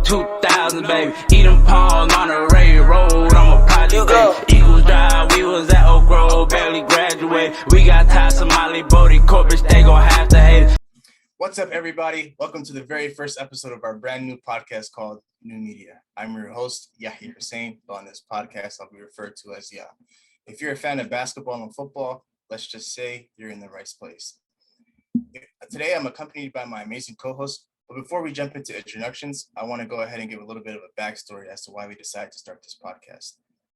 2000, baby. Eat them palms on the railroad. I'm a project, baby. Eagles Drive, we was at Oak Grove, barely graduated. We got Ty Somali, Bodie, Corbett, they gon' have to hate it. What's up, everybody? Welcome to the very first episode of our brand new podcast called New Media. I'm your host, Yahya Hussein, but on this podcast, I'll be referred to as Yah. If you're a fan of basketball and football, let's just say you're in the right place. Today, I'm accompanied by my amazing co-host, but before we jump into introductions, I want to go ahead and give a little bit of a backstory as to why we decided to start this podcast.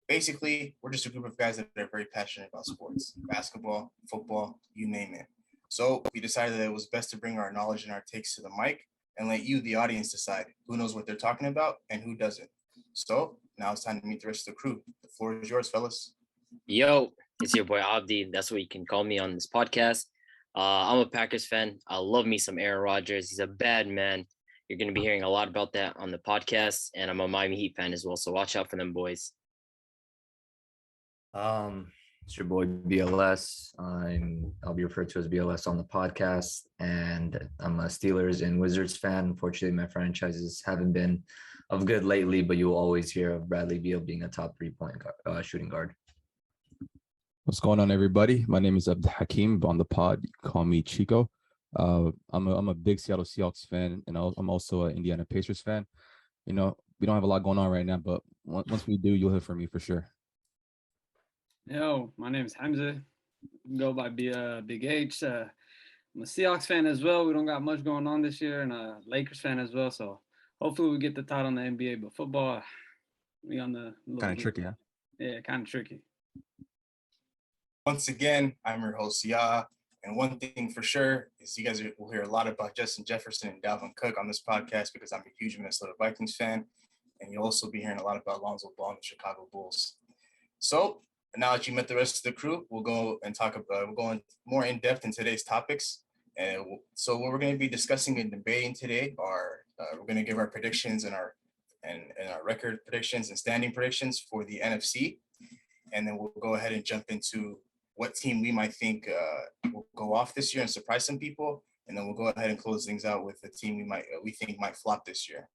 Basically, we're just a group of guys that are very passionate about sports, basketball, football, you name it. So we decided that it was best to bring our knowledge and our takes to the mic and let you, the audience, decide who knows what they're talking about and who doesn't. So now it's time to meet the rest of the crew. The floor is yours, fellas. Yo, it's your boy Abdi. That's what you can call me on this podcast. I'm a Packers fan. I love me some Aaron Rodgers. He's a bad man. You're going to be hearing a lot about that on the podcast. And I'm a Miami Heat fan as well. So watch out for them boys. It's your boy BLS. I'll be referred to as BLS on the podcast, and I'm a Steelers and Wizards fan. Unfortunately, my franchises haven't been of good lately, but you will always hear of Bradley Beal being a top 3-point shooting guard. What's going on, everybody? My name is Abd Hakim. On the pod, you can call me Chico. I'm a big Seattle Seahawks fan, and I'm also an Indiana Pacers fan. You know, we don't have a lot going on right now, but once we do, you'll hear from me for sure. Yo, my name is Hamza. Go by Big H. I'm a Seahawks fan as well. We don't got much going on this year, and a Lakers fan as well. So hopefully we get the title in the NBA. But football, we on the Kind of tricky, huh? Yeah, kind of tricky. Once again, I'm your host, Yah. And one thing for sure is you guys will hear a lot about Justin Jefferson and Dalvin Cook on this podcast because I'm a huge Minnesota Vikings fan. And you'll also be hearing a lot about Lonzo Ball and the Chicago Bulls. So now that you met the rest of the crew, we'll go and we're going more in depth in today's topics. And so what we're going to be discussing and debating today are we're going to give our predictions and our record predictions and standing predictions for the NFC. And then we'll go ahead and jump into what team we might think will go off this year and surprise some people. And then we'll go ahead and close things out with the team we think might flop this year.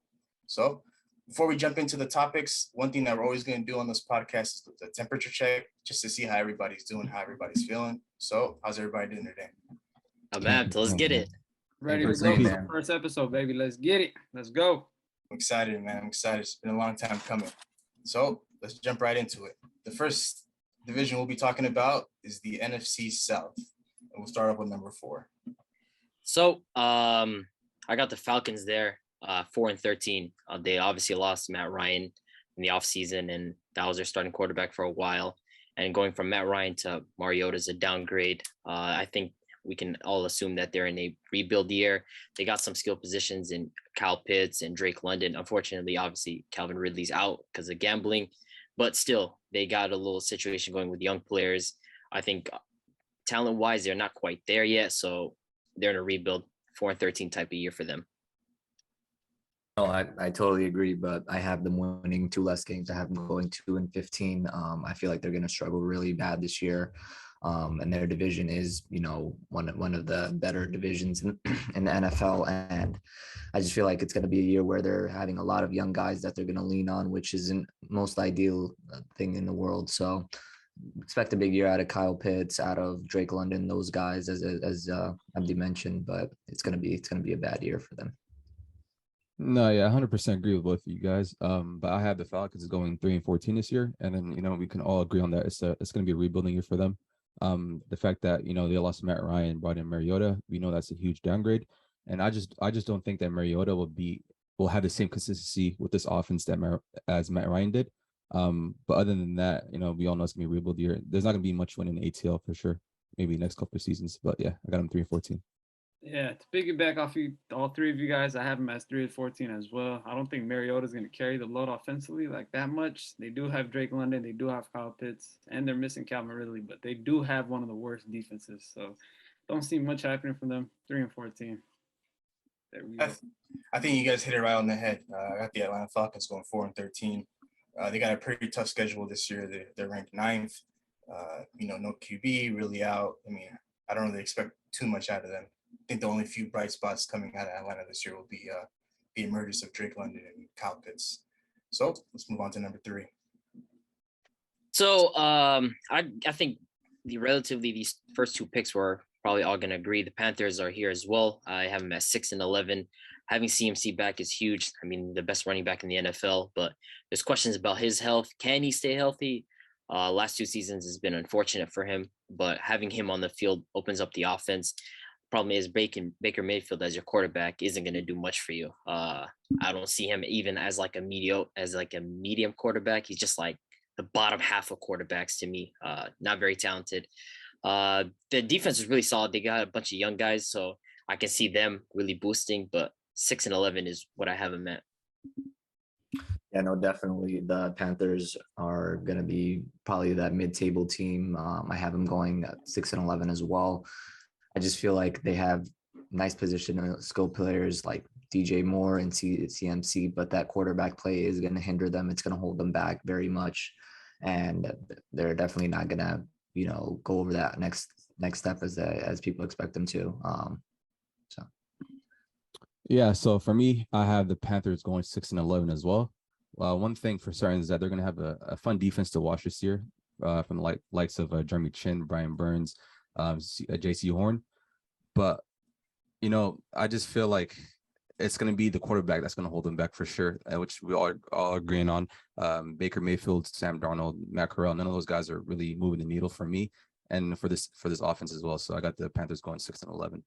So before we jump into the topics, one thing that we're always going to do on this podcast is the temperature check, just to see how everybody's doing, how everybody's feeling. So how's everybody doing today? I'm amped. Let's get it. Ready to go for the first episode, baby. Let's get it. Let's go. I'm excited, man. I'm excited. It's been a long time coming. So let's jump right into it. The first division we'll be talking about is the NFC South. And we'll start off with number 4. So I got the Falcons there, 4-13. They obviously lost Matt Ryan in the offseason, and that was their starting quarterback for a while. And going from Matt Ryan to Mariota is a downgrade. I think we can all assume that they're in a rebuild year. They got some skill positions in Kyle Pitts and Drake London. Unfortunately, obviously, Calvin Ridley's out because of gambling. But still, they got a little situation going with young players. I think talent-wise, they're not quite there yet. So they're in a rebuild, 4-13 type of year for them. No, I totally agree, but I have them winning 2 less games. I have them going 2-15. I feel like they're going to struggle really bad this year. And their division is, one of the better divisions in the NFL. And I just feel like it's going to be a year where they're having a lot of young guys that they're going to lean on, which isn't most ideal thing in the world. So expect a big year out of Kyle Pitts, out of Drake London, those guys, as Abdi mentioned. But it's going to be a bad year for them. No, yeah, 100% agree with both of you guys. But I have the Falcons going 3-14 this year, and then we can all agree on that. It's going to be a rebuilding year for them. The fact that they lost Matt Ryan, brought in Mariota, we know that's a huge downgrade, and I just don't think that Mariota will have the same consistency with this offense as Matt Ryan did. But other than that, we all know it's gonna be a rebuild year. There's not gonna be much win in ATL for sure. Maybe next couple of seasons, but yeah, I got them 3-14. Yeah, to piggyback off all three of you guys, I have them as 3-14 as well. I don't think Mariota's going to carry the load offensively like that much. They do have Drake London, they do have Kyle Pitts, and they're missing Calvin Ridley, but they do have one of the worst defenses. So don't see much happening from them. 3-14. There we go. I think you guys hit it right on the head. I got the Atlanta Falcons going 4-13. They got a pretty tough schedule this year. They're ranked 9th. No QB really out. I mean, I don't really expect too much out of them. I think the only few bright spots coming out of Atlanta this year will be the emergence of Drake London and Kyle Pitts. So let's move on to number 3. So I think these first 2 picks were probably all going to agree. The Panthers are here as well. I have them at 6 and 11. Having CMC back is huge. I mean, the best running back in the NFL, but there's questions about his health. Can he stay healthy? Last 2 seasons has been unfortunate for him, but having him on the field opens up the offense. Problem is Baker Mayfield as your quarterback isn't going to do much for you. I don't see him even as like a medium quarterback. He's just like the bottom half of quarterbacks to me. Not very talented. The defense is really solid. They got a bunch of young guys, so I can see them really boosting, but 6 and 11 is what I have them at. Yeah, no, definitely. The Panthers are going to be probably that mid-table team. I have them going at 6 and 11 as well. I just feel like they have nice position skill players like DJ Moore and CMC, but that quarterback play is going to hinder them. It's going to hold them back very much. And they're definitely not going to, go over that next step as people expect them to. Yeah, so for me, I have the Panthers going 6 and 11 as well. One thing for certain is that they're going to have a fun defense to watch this year from the likes of Jeremy Chin, Brian Burns, JC Horn. But, I just feel like it's going to be the quarterback that's going to hold them back for sure, which we all agreeing on. Baker Mayfield, Sam Darnold, Matt Corral, none of those guys are really moving the needle for me and for this offense as well. So I got the Panthers going 6 and 11.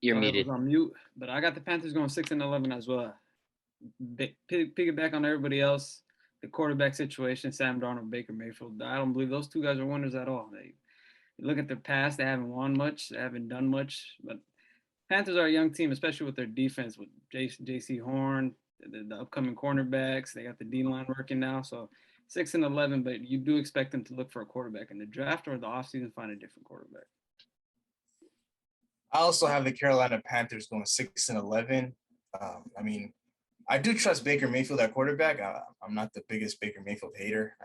You're muted. On mute, but I got the Panthers going 6 and 11 as well. Piggyback on everybody else. The quarterback situation, Sam Darnold, Baker Mayfield. I don't believe those 2 guys are winners at all. You look at their past, they haven't won much, they haven't done much. But Panthers are a young team, especially with their defense, with JC Horn, the upcoming cornerbacks. They got the D-line working now. So 6 and 11, but you do expect them to look for a quarterback in the draft or the offseason, find a different quarterback. I also have the Carolina Panthers going 6 and 11. I do trust Baker Mayfield at quarterback. I'm not the biggest Baker Mayfield hater.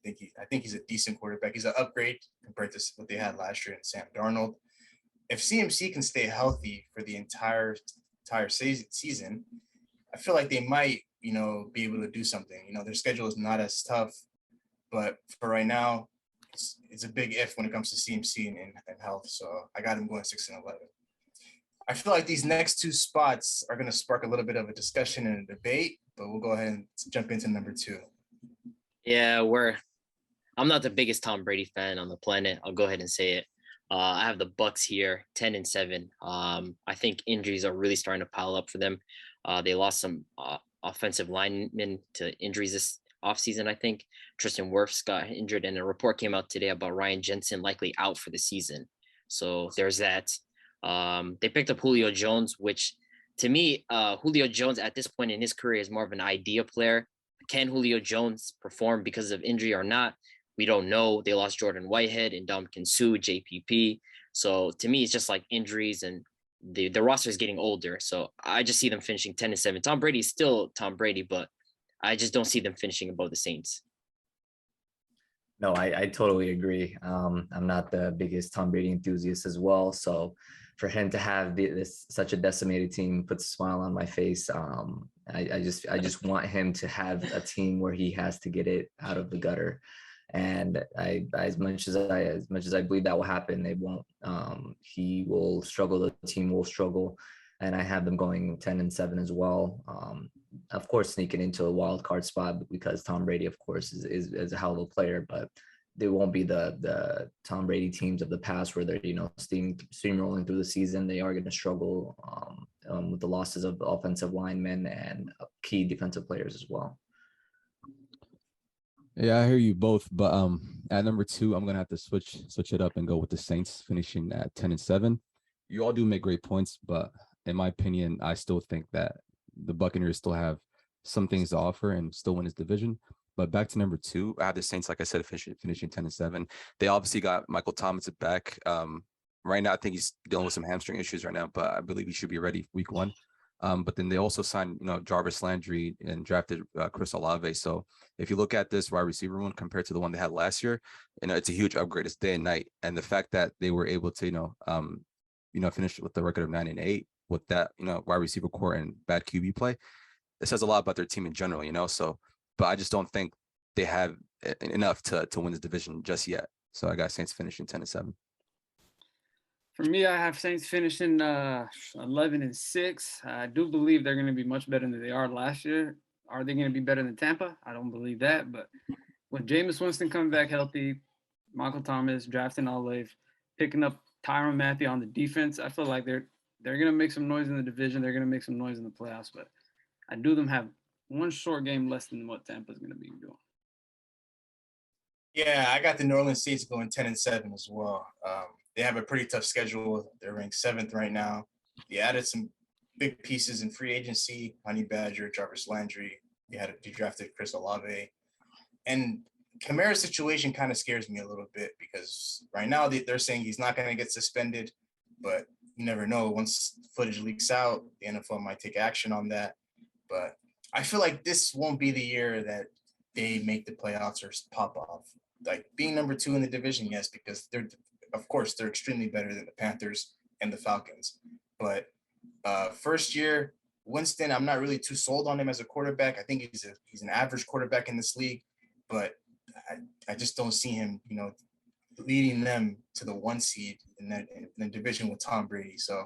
I think he's a decent quarterback. He's an upgrade compared to what they had last year in Sam Darnold. If CMC can stay healthy for the entire season, I feel like they might, be able to do something. Their schedule is not as tough, but for right now, it's a big if when it comes to CMC and health. So I got him going 6 and 11. I feel like these next 2 spots are going to spark a little bit of a discussion and a debate, but we'll go ahead and jump into number 2. Yeah, I'm not the biggest Tom Brady fan on the planet. I'll go ahead and say it. I have the Bucks here, 10 and 7. I think injuries are really starting to pile up for them. They lost some offensive linemen to injuries this offseason, I think. Tristan Wirfs got injured, and a report came out today about Ryan Jensen likely out for the season. So there's that. They picked up Julio Jones, which to me, Julio Jones at this point in his career is more of an idea player. Can Julio Jones perform because of injury or not? We don't know. They lost Jordan Whitehead and Ndamukong Suh, JPP. So to me, it's just like injuries, and the roster is getting older. So I just see them finishing 10 and 7. Tom Brady is still Tom Brady, but I just don't see them finishing above the Saints. No, I totally agree. I'm not the biggest Tom Brady enthusiast as well. So for him to have this such a decimated team puts a smile on my face. I just want him to have a team where he has to get it out of the gutter. And as much as I believe that will happen, they won't. He will struggle. The team will struggle, and I have them going 10 and 7 as well. Of course, sneaking into a wild card spot because Tom Brady, of course, is a hell of a player, but they won't be the Tom Brady teams of the past where they're steamrolling through the season. They are going to struggle with the losses of offensive linemen and key defensive players as well. Yeah, I hear you both, but at number 2, I'm gonna have to switch it up and go with the Saints finishing at 10 and 7. You all do make great points, but in my opinion, I still think that the Buccaneers still have some things to offer and still win this division. But back to number 2, I have the Saints, like I said, finishing 10 and 7. They obviously got Michael Thomas back. Right now, I think he's dealing with some hamstring issues right now, but I believe he should be ready week 1. But then they also signed, Jarvis Landry and drafted Chris Olave. So if you look at this wide receiver one compared to the one they had last year, it's a huge upgrade. It's day and night. And the fact that they were able to, finish with the record of 9-8 with that, wide receiver core and bad QB play, it says a lot about their team in general. So, but I just don't think they have enough to win this division just yet. So I got Saints finishing 10-7. For me, I have Saints finishing 11-6. I do believe they're going to be much better than they are last year. Are they going to be better than Tampa? I don't believe that. But when Jameis Winston comes back healthy, Michael Thomas drafting Olive, picking up Tyrann Mathieu on the defense, I feel like they're going to make some noise in the division. They're going to make some noise in the playoffs. But I do them have one short game less than what Tampa's going to be doing. Yeah, I got the New Orleans Saints going 10-7 as well. They have a pretty tough schedule. They're ranked 7th right now. They added some big pieces in free agency: Honey Badger, Jarvis Landry. They drafted Chris Olave. And Kamara's situation kind of scares me a little bit because right now they're saying he's not going to get suspended, but you never know. Once footage leaks out, the NFL might take action on that. But I feel like this won't be the year that they make the playoffs or pop off. Like being number 2 in the division, yes, because they're extremely better than the Panthers and the Falcons. But first year, Winston, I'm not really too sold on him as a quarterback. I think he's an average quarterback in this league, but I just don't see him, leading them to the 1 seed in the division with Tom Brady. So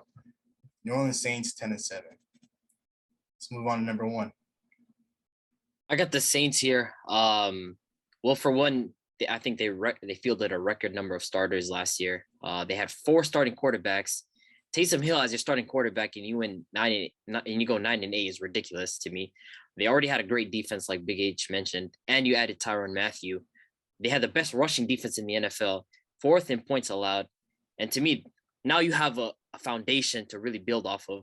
New Orleans Saints 10-7. Let's move on to number 1. I got the Saints here. Well, for one, I think they fielded a record number of starters last year. They had 4 starting quarterbacks. Taysom Hill as your starting quarterback, and you win 9 and you go 9-8 is ridiculous to me. They already had a great defense, like Big H mentioned, and you added Tyrann Mathieu. They had the best rushing defense in the NFL, 4th in points allowed, and to me, now you have a foundation to really build off of.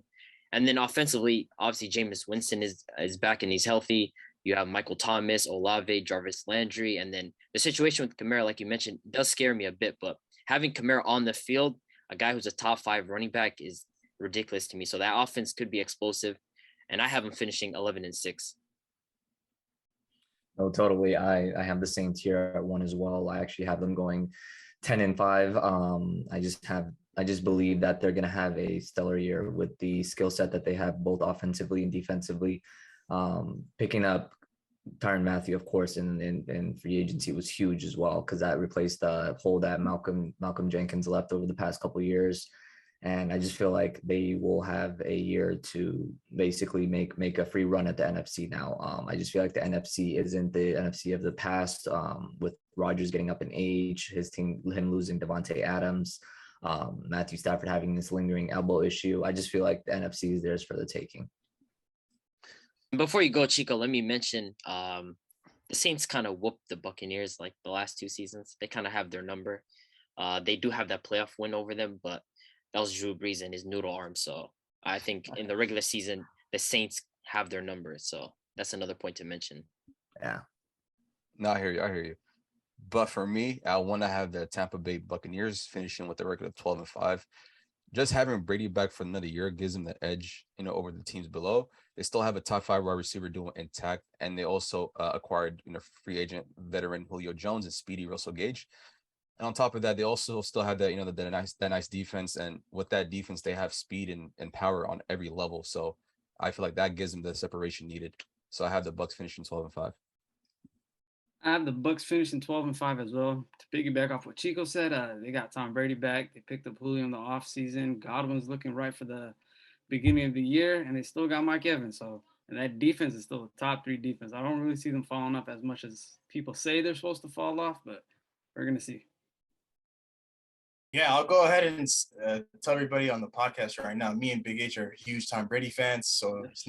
And then offensively, obviously Jameis Winston is back and he's healthy. You have Michael Thomas, Olave, Jarvis Landry, and then the situation with Kamara, like you mentioned, does scare me a bit. But having Kamara on the field, a guy who's a top 5 running back, is ridiculous to me. So that offense could be explosive, and I have him finishing 11-6. No, totally. I have the Saints here at 1 as well. I actually have them going 10-5. I just believe that they're going to have a stellar year with the skill set that they have, both offensively and defensively. Picking up Tyrann Mathieu, of course, in free agency was huge as well, because that replaced the hole that Malcolm Jenkins left over the past couple of years. And I just feel like they will have a year to basically make a free run at the NFC now. I just feel like the NFC isn't the NFC of the past, with Rodgers getting up in age, his team, him losing Devontae Adams, Matthew Stafford having this lingering elbow issue. I just feel like the NFC is theirs for the taking. Before you go, Chico, let me mention the Saints kind of whooped the Buccaneers like the last 2 seasons. They kind of have their number. They do have that playoff win over them, but that was Drew Brees and his noodle arm. So I think in the regular season, the Saints have their number. So that's another point to mention. Yeah. No, I hear you. But for me, I want to have the Tampa Bay Buccaneers finishing with a record of 12-5. Just having Brady back for another year gives them the edge, over the teams below. They still have a top 5 wide receiver duo intact, and they also acquired, free agent veteran Julio Jones and speedy Russell Gage. And on top of that, they also still have that, that nice defense, and with that defense, they have speed and power on every level. So I feel like that gives them the separation needed. So I have the Bucs finishing 12-5. I have the Bucs finishing 12-5 as well. To piggyback off what Chico said, they got Tom Brady back. They picked up Julio in the offseason. Godwin's looking right for the beginning of the year, and they still got Mike Evans. So, and that defense is still a top 3 defense. I don't really see them falling off as much as people say they're supposed to fall off, but we're going to see. Yeah, I'll go ahead and tell everybody on the podcast right now, me and Big H are huge Tom Brady fans, so it's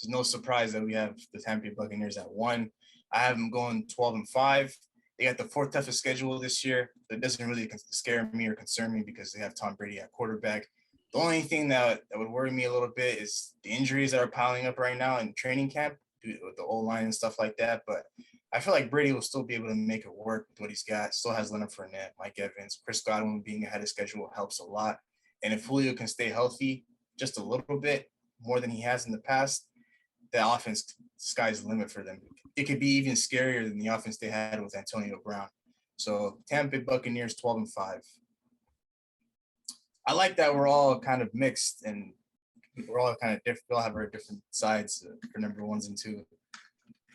no surprise that we have the Tampa Bay Buccaneers at 1. I have them going 12-5. They got the 4th toughest schedule this year. That doesn't really scare me or concern me because they have Tom Brady at quarterback. The only thing that would worry me a little bit is the injuries that are piling up right now in training camp with the O-line and stuff like that. But I feel like Brady will still be able to make it work with what he's got. Still has Leonard Fournette, Mike Evans, Chris Godwin being ahead of schedule helps a lot. And if Julio can stay healthy just a little bit more than he has in the past, the offense, sky's the limit for them. It could be even scarier than the offense they had with Antonio Brown. So Tampa Bay Buccaneers 12-5. I like that we're all kind of mixed and we're all kind of different. We all have our different sides for number ones and two.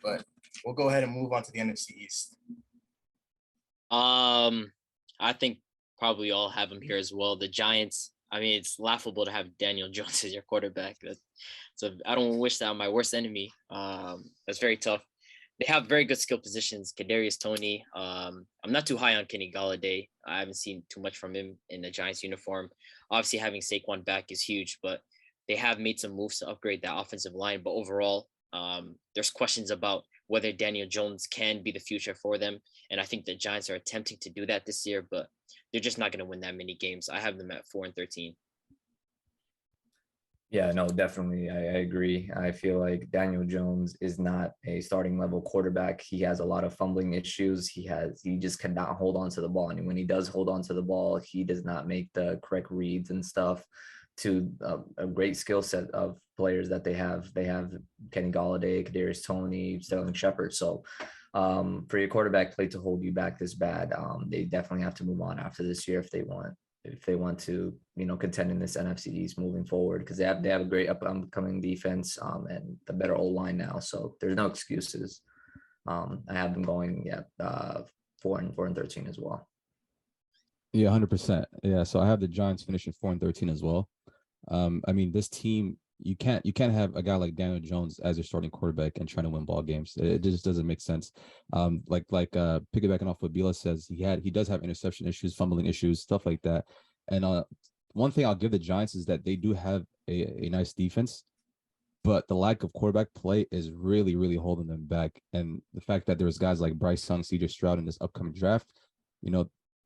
But we'll go ahead and move on to the NFC East. I think probably all have them here as well. The Giants. I mean, it's laughable to have Daniel Jones as your quarterback. So I don't wish that on my worst enemy. That's very tough. They have very good skill positions. Kadarius Toney. I'm not too high on Kenny Galladay. I haven't seen too much from him in the Giants uniform. Obviously, having Saquon back is huge, but they have made some moves to upgrade that offensive line. But overall, there's questions about whether Daniel Jones can be the future for them. And I think the Giants are attempting to do that this year, but they're just not going to win that many games. I have them at 4-13. Yeah, no, definitely. I agree. I feel like Daniel Jones is not a starting level quarterback. He has a lot of fumbling issues. He just cannot hold on to the ball. And when he does hold on to the ball, he does not make the correct reads and stuff to a great skill set of players that they have. They have Kenny Galladay, Kadarius Toney, Sterling Shepard. So for your quarterback play to hold you back this bad, they definitely have to move on after this year if they want to, contend in this NFC East moving forward, because they have a great upcoming defense and a better O-line now. So there's no excuses. I have them going 4-13 as well. Yeah, 100%. Yeah, so I have the Giants finishing 4-13 as well. I mean, this team, you can't have a guy like Daniel Jones as your starting quarterback and trying to win ball games. It just doesn't make sense. Piggybacking off what Bila says, he does have interception issues, fumbling issues, stuff like that. And one thing I'll give the Giants is that they do have a nice defense, but the lack of quarterback play is really, really holding them back. And the fact that there's guys like Bryce Young, CJ Stroud in this upcoming draft,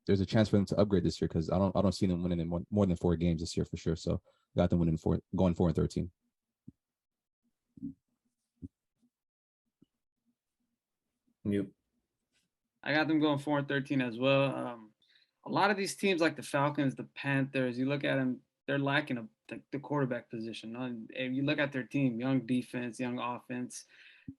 there's a chance for them to upgrade this year, because I don't see them winning in more than 4 games this year for sure. So got them going 4-13. Mute. I got them going 4-13 as well. A lot of these teams like the Falcons, the Panthers, you look at them, they're lacking the quarterback position. And you look at their team, young defense, young offense,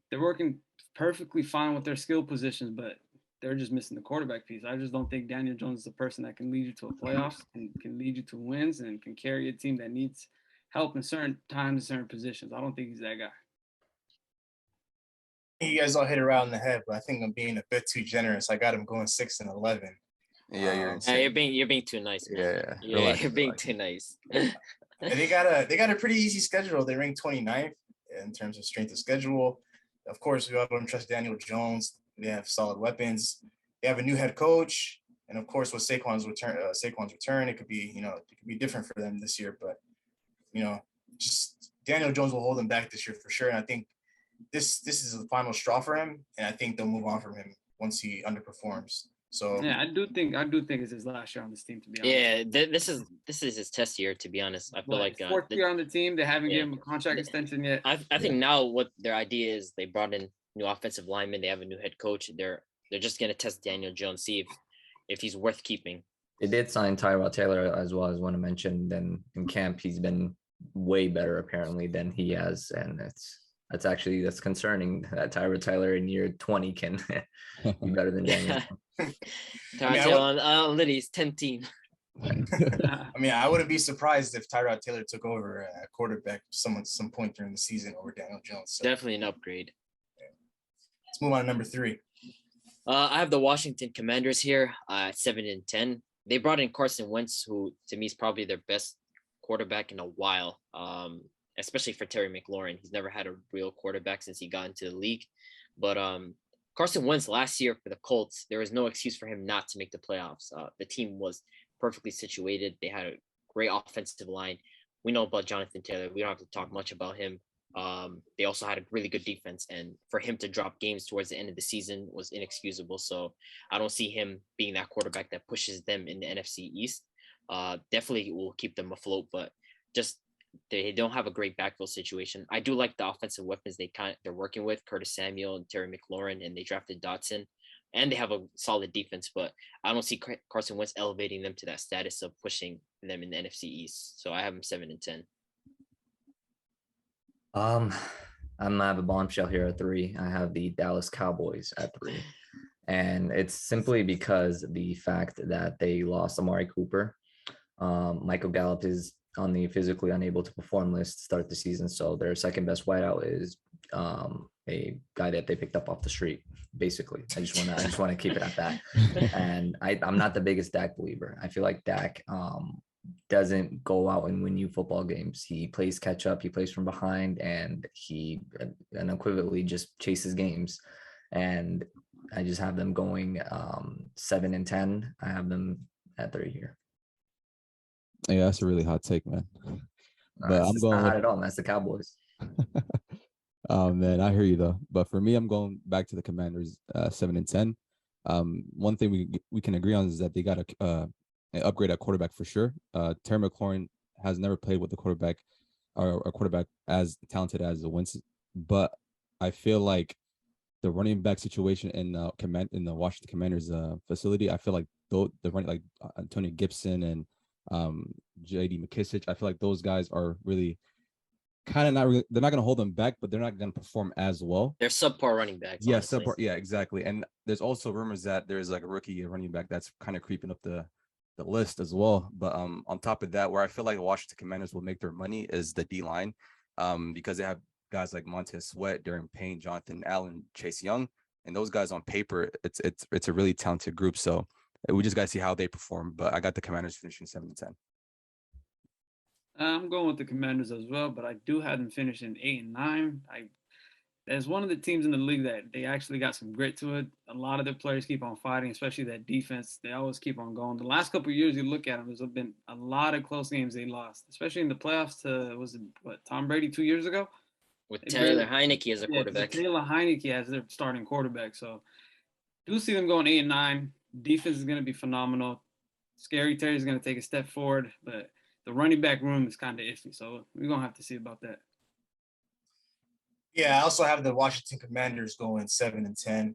they're working perfectly fine with their skill positions, but they're just missing the quarterback piece. I just don't think Daniel Jones is the person that can lead you to a playoffs and can lead you to wins and can carry a team that needs help in certain times, in certain positions. I don't think he's that guy. You guys all hit it around the head, but I think I'm being a bit too generous. I got him going 6-11. Yeah, you're insane. You're being too nice, man. Yeah. Relax, you're being too nice. And they got a pretty easy schedule. They rank 29th in terms of strength of schedule. Of course, we all don't trust Daniel Jones. They have solid weapons. They have a new head coach, and of course, with Saquon's return, it could be different for them this year. But just Daniel Jones will hold them back this year for sure. And I think this is the final straw for him, and I think they'll move on from him once he underperforms. So yeah, I do think it's his last year on this team, to be honest. Yeah, this is his test year, to be honest. I feel like fourth year on the team, they haven't given him a contract extension yet. I think now what their idea is, they brought in new offensive linemen, they have a new head coach. They're just gonna test Daniel Jones, see if he's worth keeping. They did sign Tyrod Taylor as well, as one to mention. Then in camp, he's been way better apparently than he has, and that's concerning that Tyrod Taylor in year 20 can be better than Daniel. Tyrod Taylor on Liddy's 10 team. I mean, I wouldn't be surprised if Tyrod Taylor took over at quarterback some point during the season over Daniel Jones. So. Definitely an upgrade. Let's move on to number 3. I have the Washington Commanders here at 7-10. They brought in Carson Wentz, who to me is probably their best quarterback in a while, especially for Terry McLaurin. He's never had a real quarterback since he got into the league. But Carson Wentz last year for the Colts, there was no excuse for him not to make the playoffs. The team was perfectly situated. They had a great offensive line. We know about Jonathan Taylor. We don't have to talk much about him. They also had a really good defense, and for him to drop games towards the end of the season was inexcusable. So I don't see him being that quarterback that pushes them in the NFC East. Definitely will keep them afloat, but just they don't have a great backfield situation. I do like the offensive weapons they're working with, Curtis Samuel and Terry McLaurin, and they drafted Dotson, and they have a solid defense, but I don't see Carson Wentz elevating them to that status of pushing them in the NFC East. So I have them 7-10. I'm gonna have a bombshell here at 3. I have the Dallas Cowboys at 3, and it's simply because the fact that they lost Amari Cooper. Michael Gallup is on the physically unable to perform list to start the season. So their second best wideout is a guy that they picked up off the street. Basically, I just want to keep it at that. And I'm not the biggest Dak believer. I feel like Dak doesn't go out and win you football games. He plays catch up. He plays from behind, and he unequivocally just chases games. And I just have them going 7-10. I have them at 3 here. Yeah, that's a really hot take, man. But I'm going not hot at all. That's the Cowboys. Oh man, I hear you though. But for me, I'm going back to the Commanders, 7-10. One thing we can agree on is that they got an upgrade at quarterback for sure. Terry McLaurin has never played with a quarterback or a quarterback as talented as the Wentz, but I feel like the running back situation in the Washington Commanders facility, I feel like the running like Antonio Gibson and J.D. McKissick, I feel like those guys are really kind of not really, they're not going to hold them back, but they're not going to perform as well. They're subpar running backs. Yeah, subpar. Yeah, exactly. And there's also rumors that there's like a rookie running back that's kind of creeping up the list as well. But on top of that, where I feel like the Washington Commanders will make their money is the D line, because they have guys like Montez Sweat, Darren Payne, Jonathan Allen, Chase Young, and those guys on paper, it's a really talented group. So we just got to see how they perform. But I got the Commanders finishing 7-10. I'm going with the Commanders as well, but I do have them finishing 8-9. There's one of the teams in the league that they actually got some grit to it. A lot of their players keep on fighting, especially that defense. They always keep on going. The last couple of years, you look at them, there's been a lot of close games they lost, especially in the playoffs to Tom Brady 2 years ago? With Taylor Heineke as a quarterback. Taylor Heineke as their starting quarterback. So do see them going 8-9. Defense is going to be phenomenal. Scary Terry is going to take a step forward, but the running back room is kind of iffy. So we're going to have to see about that. Yeah, I also have the Washington Commanders going 7-10.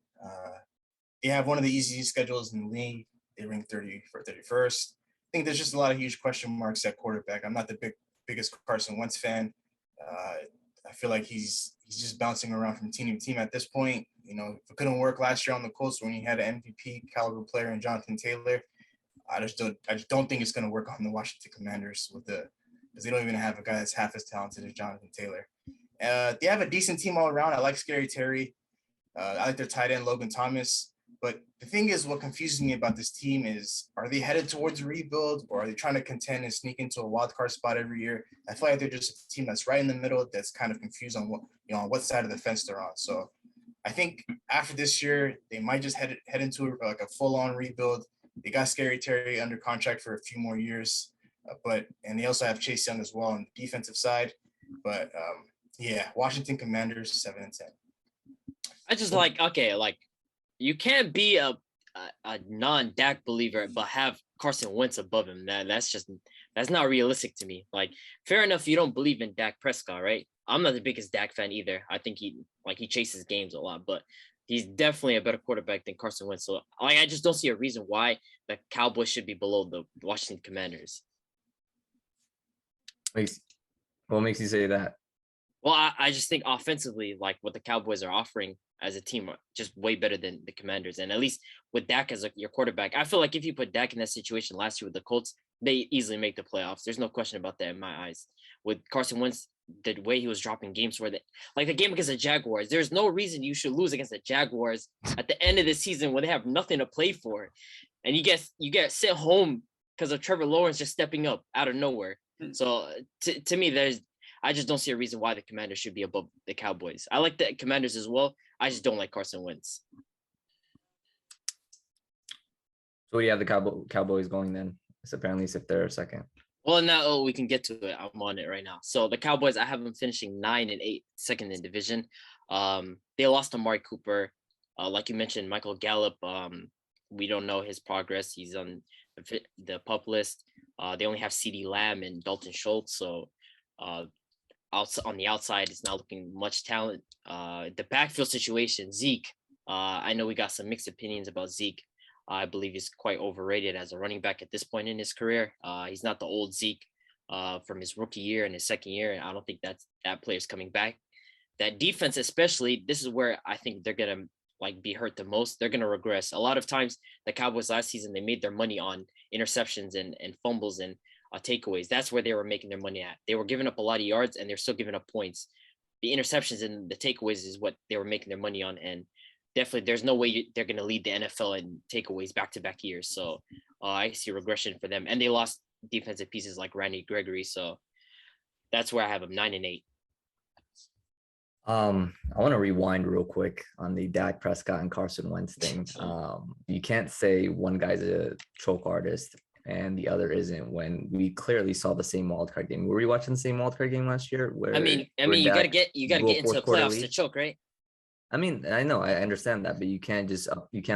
They have one of the easiest schedules in the league. They rank 31st. I think there's just a lot of huge question marks at quarterback. I'm not the biggest Carson Wentz fan. I feel like he's just bouncing around from team to team at this point. You know, if it couldn't work last year on the Colts when he had an MVP caliber player in Jonathan Taylor, I just don't think it's going to work on the Washington Commanders because they don't even have a guy that's half as talented as Jonathan Taylor. They have a decent team all around. I like Scary Terry. I like their tight end, Logan Thomas. But the thing is, what confuses me about this team is, are they headed towards a rebuild, or are they trying to contend and sneak into a wild card spot every year? I feel like they're just a team that's right in the middle, that's kind of confused on on what side of the fence they're on. So I think after this year, they might just head into like a full-on rebuild. They got Scary Terry under contract for a few more years, and they also have Chase Young as well on the defensive side. But yeah, Washington Commanders 7-10. I just you can't be a non-Dak believer but have Carson Wentz above him. That's not realistic to me. Like, fair enough, you don't believe in Dak Prescott, right? I'm not the biggest Dak fan either. I think he chases games a lot, but he's definitely a better quarterback than Carson Wentz. So I just don't see a reason why the Cowboys should be below the Washington Commanders. What makes you say that? Well, I just think offensively, like what the Cowboys are offering as a team are just way better than the Commanders. And at least with Dak as your quarterback, I feel like if you put Dak in that situation last year with the Colts, they easily make the playoffs. There's no question about that in my eyes. With Carson Wentz, the way he was dropping games the game against the Jaguars, there's no reason you should lose against the Jaguars at the end of the season when they have nothing to play for. And you get sent home because of Trevor Lawrence just stepping up out of nowhere. So to me, I just don't see a reason why the Commanders should be above the Cowboys. I like the Commanders as well. I just don't like Carson Wentz. So you have the Cowboys going then? It's apparently if they're second. Well, now we can get to it. I'm on it right now. So the Cowboys, I have them finishing 9-8, second in division. They lost to Amari Cooper. Like you mentioned, Michael Gallup. We don't know his progress. He's on the PUP list. They only have CeeDee Lamb and Dalton Schultz. So on the outside, it's not looking much talent. The backfield situation, Zeke. I know we got some mixed opinions about Zeke. I believe he's quite overrated as a running back at this point in his career. He's not the old Zeke from his rookie year and his second year. And I don't think that player's coming back. That defense, especially, this is where I think they're going to be hurt the most. They're going to regress. A lot of times the Cowboys last season, they made their money on interceptions and fumbles. And takeaways. That's where they were making their money at. They were giving up a lot of yards, and they're still giving up points. The interceptions and the takeaways is what they were making their money on, and definitely there's no way they're going to lead the NFL in takeaways back-to-back years. So I see regression for them, and they lost defensive pieces like Randy Gregory. So that's where I have them 9-8. I want to rewind real quick on the Dak Prescott and Carson Wentz thing. You can't say one guy's a choke artist and the other isn't when we clearly saw the same wildcard game. Were you watching the same wildcard game last year? I mean, you gotta get into the playoffs to choke, right? I mean, I know, I understand that, but you can't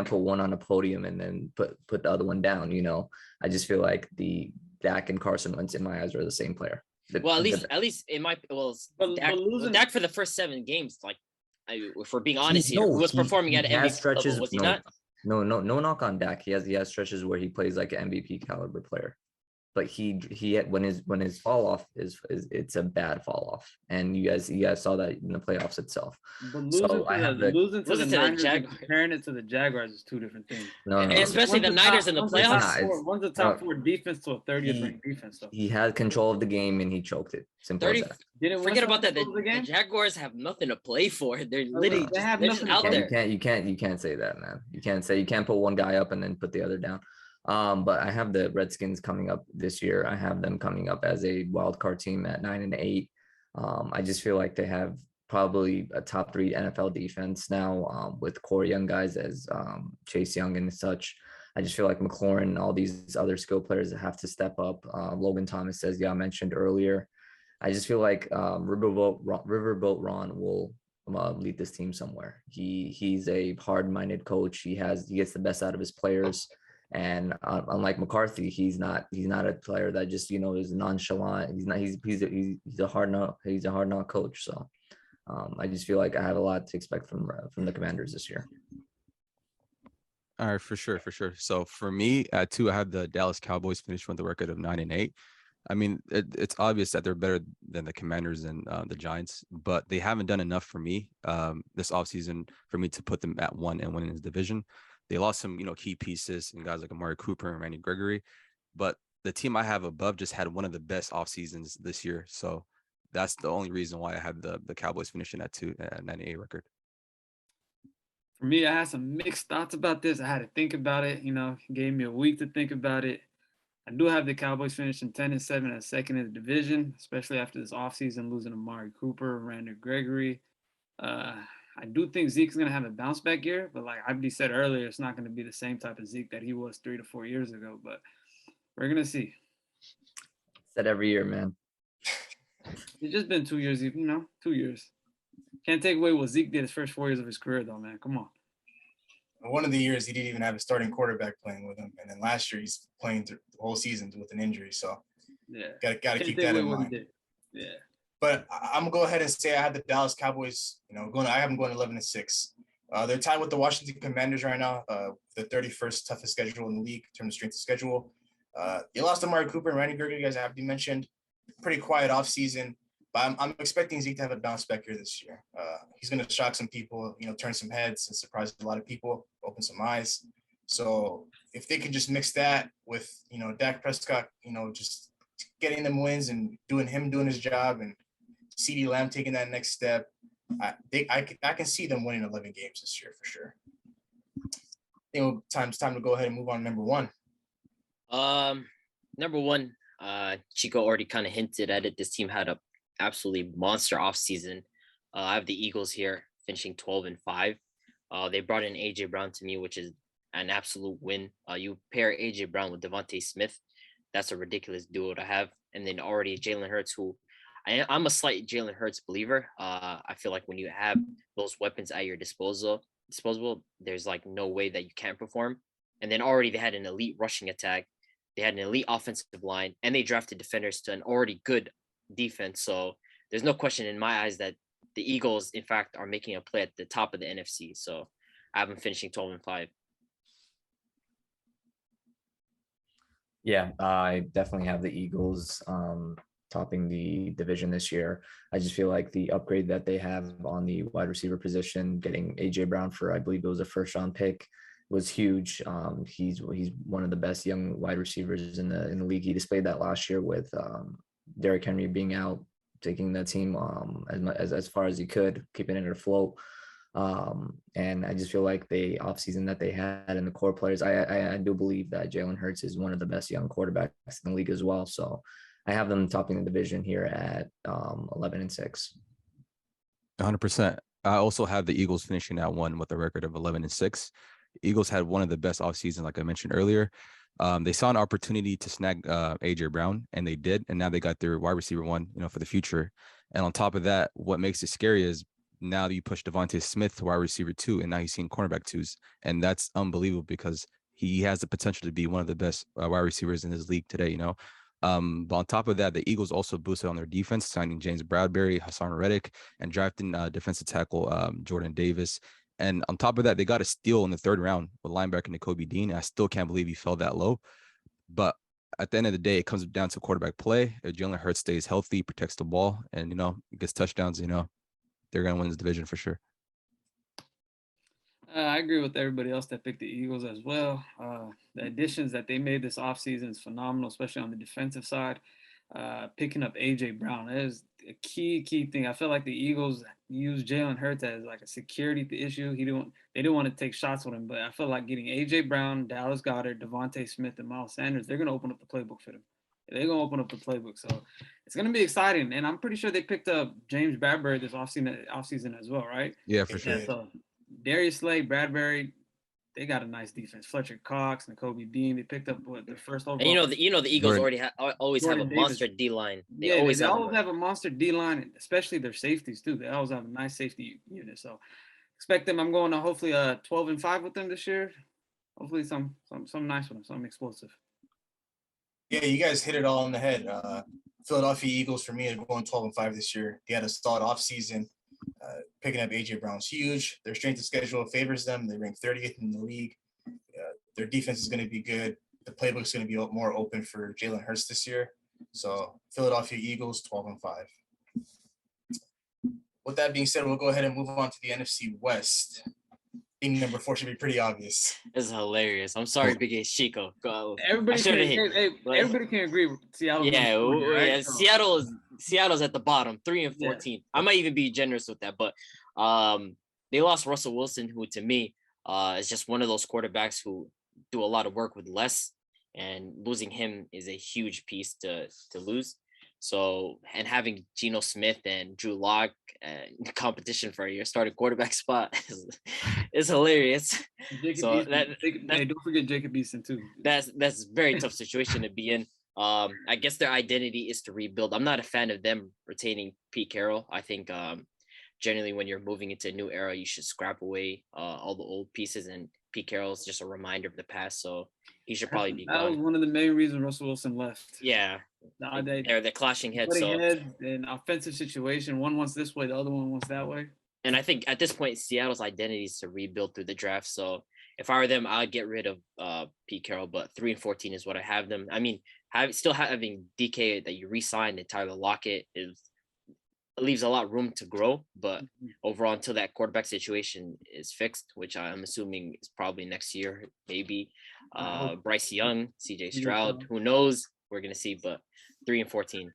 put one on a podium and then put the other one down. I just feel like the Dak and Carson Wentz in my eyes are the same player. At least in my Dak for the first 7 games, like if we're being honest here, was performing at MVP level, was he not? No knock on Dak. He has stretches where he plays like an MVP caliber player, but he when his fall off is it's a bad fall off, and you guys saw that in the playoffs itself. But losing to the Niners and comparing it to the Jaguars is 2 different things. No. Especially the Niners in the playoffs. One's a top 4 defense to a 30th ranked defense. Though. He had control of the game and he choked it. Simple as that. Forget about that. The Jaguars have nothing to play for. They're literally just out there. You can't say that, man. You can't put one guy up and then put the other down. But I have the Redskins coming up this year. I have them coming up as a wild card team at 9-8. I just feel like they have probably a top 3 NFL defense now, with core young guys as Chase Young and such. I just feel like McLaurin and all these other skill players have to step up. Logan Thomas, as I mentioned earlier. I just feel like Riverboat Ron will lead this team somewhere. He's a hard-minded coach. He gets the best out of his players. And unlike McCarthy, he's not a player that just is nonchalant. He's a hard knock coach. So I just feel like I have a lot to expect from the Commanders this year. All right, for sure. So for me at 2, I have the Dallas Cowboys finished with a record of 9-8. I mean, it's obvious that they're better than the Commanders and the Giants, but they haven't done enough for me this offseason for me to put them at 1 and win in his division. They lost some, key pieces and guys like Amari Cooper and Randy Gregory, but the team I have above just had one of the best off seasons this year. So that's the only reason why I have the Cowboys finishing at 2 at 9-8 record. For me, I had some mixed thoughts about this. I had to think about it. Gave me a week to think about it. I do have the Cowboys finishing 10-7 as second in the division, especially after this offseason losing Amari Cooper, Randy Gregory. I do think Zeke's going to have a bounce back year, but like Abdi said earlier, it's not going to be the same type of Zeke that he was 3 to 4 years ago, but we're going to see. Said every year, man. It's just been 2 years, 2 years. Can't take away what Zeke did his first 4 years of his career, though, man. Come on. One of the years he didn't even have a starting quarterback playing with him, and then last year he's playing through the whole season with an injury. So yeah, got to keep that in mind. Yeah. But I'm gonna go ahead and say I have the Dallas Cowboys. I have them going 11-6. They're tied with the Washington Commanders right now, the 31st toughest schedule in the league in terms of strength of schedule. They lost Amari Cooper and Randy Gregory, as Abdi mentioned. Pretty quiet offseason, but I'm expecting Zeke to have a bounce back here this year. He's gonna shock some people, turn some heads and surprise a lot of people, open some eyes. So if they can just mix that with Dak Prescott, just getting them wins and doing his job, and CeeDee Lamb taking that next step, I can see them winning 11 games this year for sure. I think it's time to go ahead and move on to number 1. Number 1, Chico already kind of hinted at it. This team had a absolutely monster offseason. I have the Eagles here finishing 12-5. They brought in AJ Brown to me, which is an absolute win. You pair AJ Brown with Devontae Smith, that's a ridiculous duo to have. And then already Jalen Hurts, who I'm a slight Jalen Hurts believer. I feel like when you have those weapons at your disposal, there's like no way that you can't perform. And then already they had an elite rushing attack. They had an elite offensive line, and they drafted defenders to an already good defense. So there's no question in my eyes that the Eagles, in fact, are making a play at the top of the NFC. So I have them finishing 12-5. Yeah, I definitely have the Eagles topping the division this year. I just feel like the upgrade that they have on the wide receiver position, getting AJ Brown for, I believe it was a first round pick, was huge. He's one of the best young wide receivers in the league. He displayed that last year with Derrick Henry being out, taking the team as far as he could, keeping it afloat. And I just feel like the offseason that they had and the core players, I do believe that Jalen Hurts is one of the best young quarterbacks in the league as well. So I have them topping the division here at 11-6. 100%. I also have the Eagles finishing that one with a record of 11-6. Eagles had one of the best offseason, like I mentioned earlier. They saw an opportunity to snag AJ Brown, and they did, and now they got their wide receiver one, for the future. And on top of that, what makes it scary is now you push Devontae Smith to wide receiver 2, and now he's seeing cornerback 2s, and that's unbelievable because he has the potential to be one of the best wide receivers in this league today. But on top of that, the Eagles also boosted on their defense, signing James Bradbury, Hassan Reddick, and drafting defensive tackle Jordan Davis. And on top of that, they got a steal in the 3rd round with linebacker Nakobe Dean. I still can't believe he fell that low. But at the end of the day, it comes down to quarterback play. If Jalen Hurts stays healthy, protects the ball, and, gets touchdowns, they're going to win this division for sure. I agree with everybody else that picked the Eagles as well. The additions that they made this offseason is phenomenal, especially on the defensive side. Picking up A.J. Brown is a key thing. I feel like the Eagles use Jalen Hurts as like a security issue. They didn't want to take shots with him, but I feel like getting A.J. Brown, Dallas Goedert, Devontae Smith, and Miles Sanders, they're going to open up the playbook for them. They're going to open up the playbook. So it's going to be exciting. And I'm pretty sure they picked up James Bradbury this offseason as well, right? Yeah, for sure. Yeah, so Darius Slay, Bradbury, they got a nice defense. Fletcher Cox, Nakobe Dean, they picked up their first overall. And the Eagles always have a monster D line. They always have a monster D line, especially their safeties too. They always have a nice safety unit. So expect them. I'm going to hopefully 12-5 with them this year. Hopefully some nice with them, something explosive. Yeah, you guys hit it all on the head. Philadelphia Eagles for me are going 12-5 this year. They had a solid offseason. Picking up A.J. Brown's huge. Their strength of schedule favors them. They rank 30th in the league. Their defense is going to be good. The playbook is going to be more open for Jalen Hurts this year. So Philadelphia Eagles 12-5. With that being said, we'll go ahead and move on to the NFC West. Team number 4 should be pretty obvious. This is hilarious. I'm sorry, Big A Chico. Everybody can agree with Seattle. Yeah, right? Seattle's at the bottom, 3-14. Yeah. I might even be generous with that, but they lost Russell Wilson, who to me is just one of those quarterbacks who do a lot of work with less, and losing him is a huge piece to lose. So, and having Geno Smith and Drew Lock competition for your starting quarterback spot is hilarious. So don't forget Jacob Eason too. That's a very tough situation to be in. I guess their identity is to rebuild. I'm not a fan of them retaining Pete Carroll. I think generally when you're moving into a new era, you should scrap away all the old pieces, and Pete Carroll is just a reminder of the past. So he should probably be gone. That was one of the main reasons Russell Wilson left. Yeah. They're clashing heads. So an offensive situation. One wants this way, the other one wants that way. And I think at this point, Seattle's identity is to rebuild through the draft. So if I were them, I'd get rid of Pete Carroll, but 3-14 is what I have them. I mean, still having DK that you re-signed and Tyler Lockett leaves a lot of room to grow, but overall, until that quarterback situation is fixed, which I'm assuming is probably next year, maybe Bryce Young, CJ Stroud, who knows? We're gonna see, but 3-14.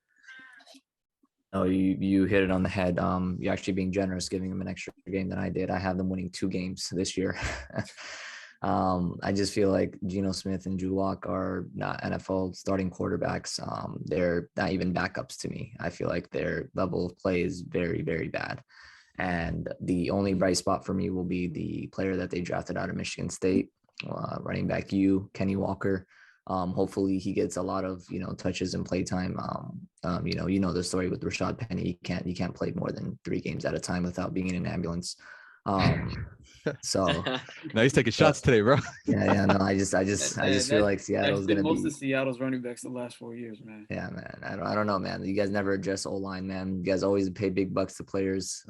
Oh, you hit it on the head. You're actually being generous, giving them an extra game than I did. I have them winning 2 games this year. I just feel like Geno Smith and Drew Lock are not NFL starting quarterbacks. They're not even backups to me. I feel like their level of play is very, very bad. And the only bright spot for me will be the player that they drafted out of Michigan State, running back Kenny Walker. Hopefully he gets a lot of, touches and play time. The story with Rashad Penny. He can't play more than 3 games at a time without being in an ambulance. So now he's taking shots today, bro. Yeah. No, I just feel like Seattle's gonna be most of Seattle's running backs the last 4 years, man. Yeah, man. I don't know, man. You guys never address O-line, man. You guys always pay big bucks to players.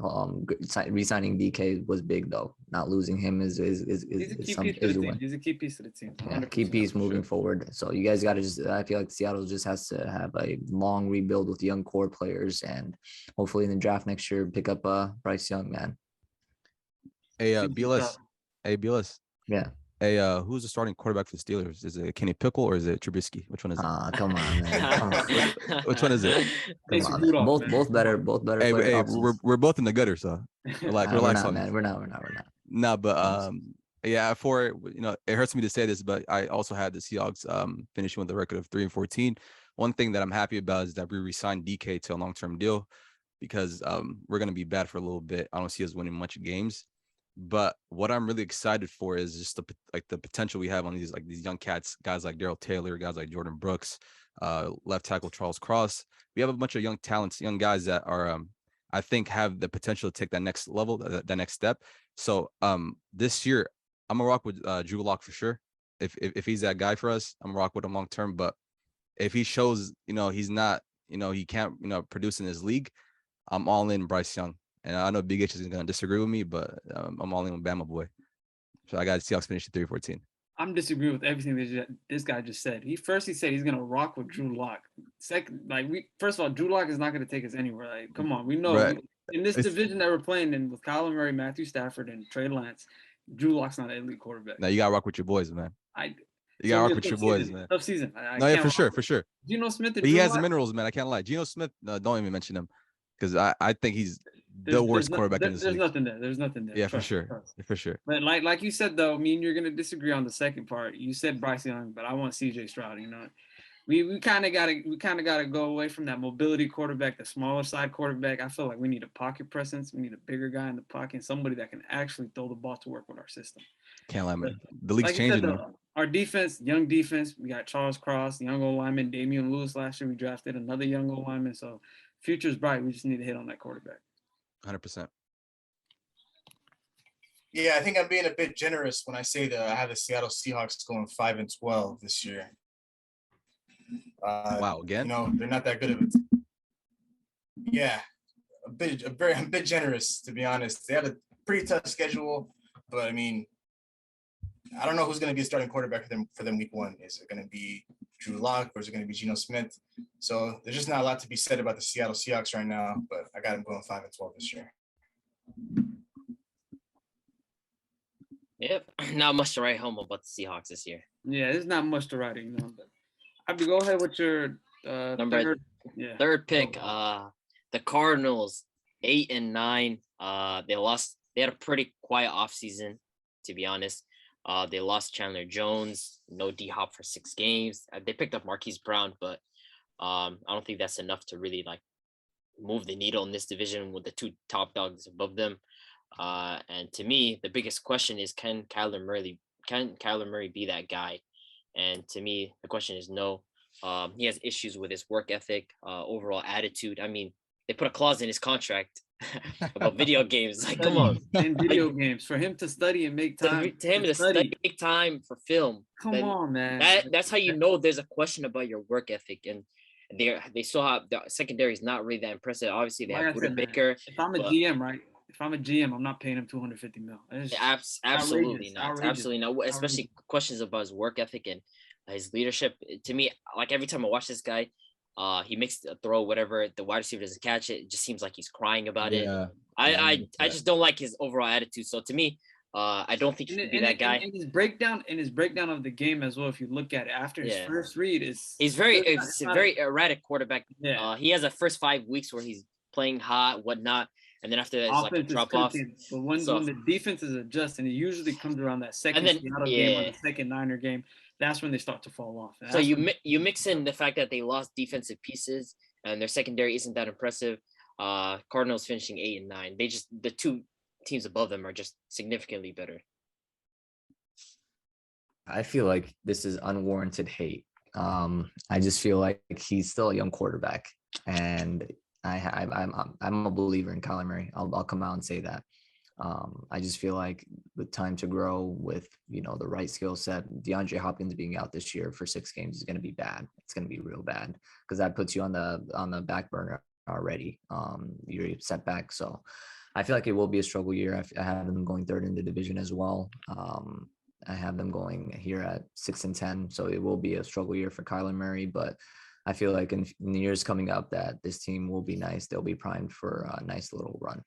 Re-signing DK was big though. Not losing him is a key piece of the team. Yeah, key piece moving forward. So you guys got to I feel like Seattle just has to have a long rebuild with young core players, and hopefully in the draft next year pick up Bryce Young, man. Hey, BLS. Yeah. Hey, who's the starting quarterback for the Steelers? Is it Kenny Pickle or is it Trubisky? Which one is it? Come on, man. Come on. Which one is it? Come Mason on. Rudolph, Both man. both better Hey, player hey, options. we're both in the gutter, so relax, We're relax not, on me. man. We're not. No, but yeah, it hurts me to say this, but I also had the Seahawks finishing with a record of 3-14. One thing that I'm happy about is that we re-signed DK to a long-term deal because we're gonna be bad for a little bit. I don't see us winning much games, but what I'm really excited for is just the potential we have on these young cats, guys like Daryl Taylor, guys like Jordan Brooks, left tackle Charles Cross. We have a bunch of young talents, young guys that are I think have the potential to take that next level, that next step. So this year I'm gonna rock with Drew Lock for sure. If he's that guy for us, I'm gonna rock with him long term. But if he shows, he's not, he can't, produce in his league, I'm all in Bryce Young. And I know Big H is gonna disagree with me, but I'm all in with Bama boy. So I got Seahawks finishing 3-14. I'm disagreeing with everything that this guy just said. He said he's gonna rock with Drew Lock. Second, first of all, Drew Lock is not gonna take us anywhere. Like, come on, we know Right. in this division that we're playing in with Kyler Murray, Matthew Stafford, and Trey Lance, Drew Lock's not an elite quarterback. Now you gotta rock with your boys, man. You gotta rock with your boys, man. Tough season. No, yeah, for sure. Geno Smith, but he has the minerals, man. I can't lie. Geno Smith, don't even mention him because I think he's the worst quarterback in this league. There's nothing there. Yeah, for sure. But like you said though, me and you're gonna disagree on the second part. You said Bryce Young, but I want CJ Stroud. We kind of gotta go away from that mobility quarterback, the smaller side quarterback. I feel like we need a pocket presence. We need a bigger guy in the pocket, somebody that can actually throw the ball to work with our system. Can't lie, man. The league's changing. Our defense, young defense. We got Charles Cross, young old lineman, Damian Lewis. Last year we drafted another young old lineman. So future's bright. We just need to hit on that quarterback. 100%. Yeah, I think I'm being a bit generous when I say that I have the Seattle Seahawks going 5-12 this year. Wow, again? They're not that good of it. Yeah, I'm a bit generous, to be honest. They have a pretty tough schedule, but I mean, I don't know who's going to be a starting quarterback for them week one. Is it going to be Drew Lock or is it going to be Geno Smith? So there's just not a lot to be said about the Seattle Seahawks right now, but I got them going 5-12 this year. Yep, not much to write home about the Seahawks this year. Yeah, there's not much to write, but I'd go ahead with your third pick. The Cardinals, 8-9. They had a pretty quiet offseason, to be honest. They lost Chandler Jones, no D-Hop for 6 games. They picked up Marquise Brown, but I don't think that's enough to really move the needle in this division with the 2 top dogs above them. And to me, the biggest question is, can Kyler Murray be that guy? And to me, the question is no. He has issues with his work ethic, overall attitude. I mean, they put a clause in his contract about video games. Come on. And video games for him to study and make time. To him to study, make time for film. Come on, man. That's how you know there's a question about your work ethic. And they still have the secondary is not really that impressive. Obviously, they have Buda Baker. If I'm a GM, right? If I'm a GM, I'm not paying him $250 million. Absolutely not. Absolutely not. Especially questions about his work ethic and his leadership. To me, every time I watch this guy, he makes a throw, whatever, the wide receiver doesn't catch it. It just seems like he's crying about it. I just don't like his overall attitude. So to me, I don't think he can be that guy. And his breakdown of the game as well. If you look at it after his first read, he's very erratic quarterback. Yeah. He has a first 5 weeks where he's playing hot, whatnot. And then after that, it's like a drop off. But when the defense is adjusting, it usually comes around that second Seattle game or the second Niner game. That's when they start to fall off. So you mix in the fact that they lost defensive pieces and their secondary isn't that impressive. Cardinals finishing 8-9. The 2 teams above them are just significantly better. I feel like this is unwarranted hate. I just feel like he's still a young quarterback, and I'm a believer in Kyler Murray. I'll come out and say that. I just feel like with time to grow, with the right skill set, DeAndre Hopkins being out this year for 6 games is going to be bad. It's going to be real bad because that puts you on the back burner already. You're set back. So I feel like it will be a struggle year. I have them going 3rd in the division as well. I have them going here at 6-10. So it will be a struggle year for Kyler Murray, but I feel like in the years coming up that this team will be nice. They'll be primed for a nice little run.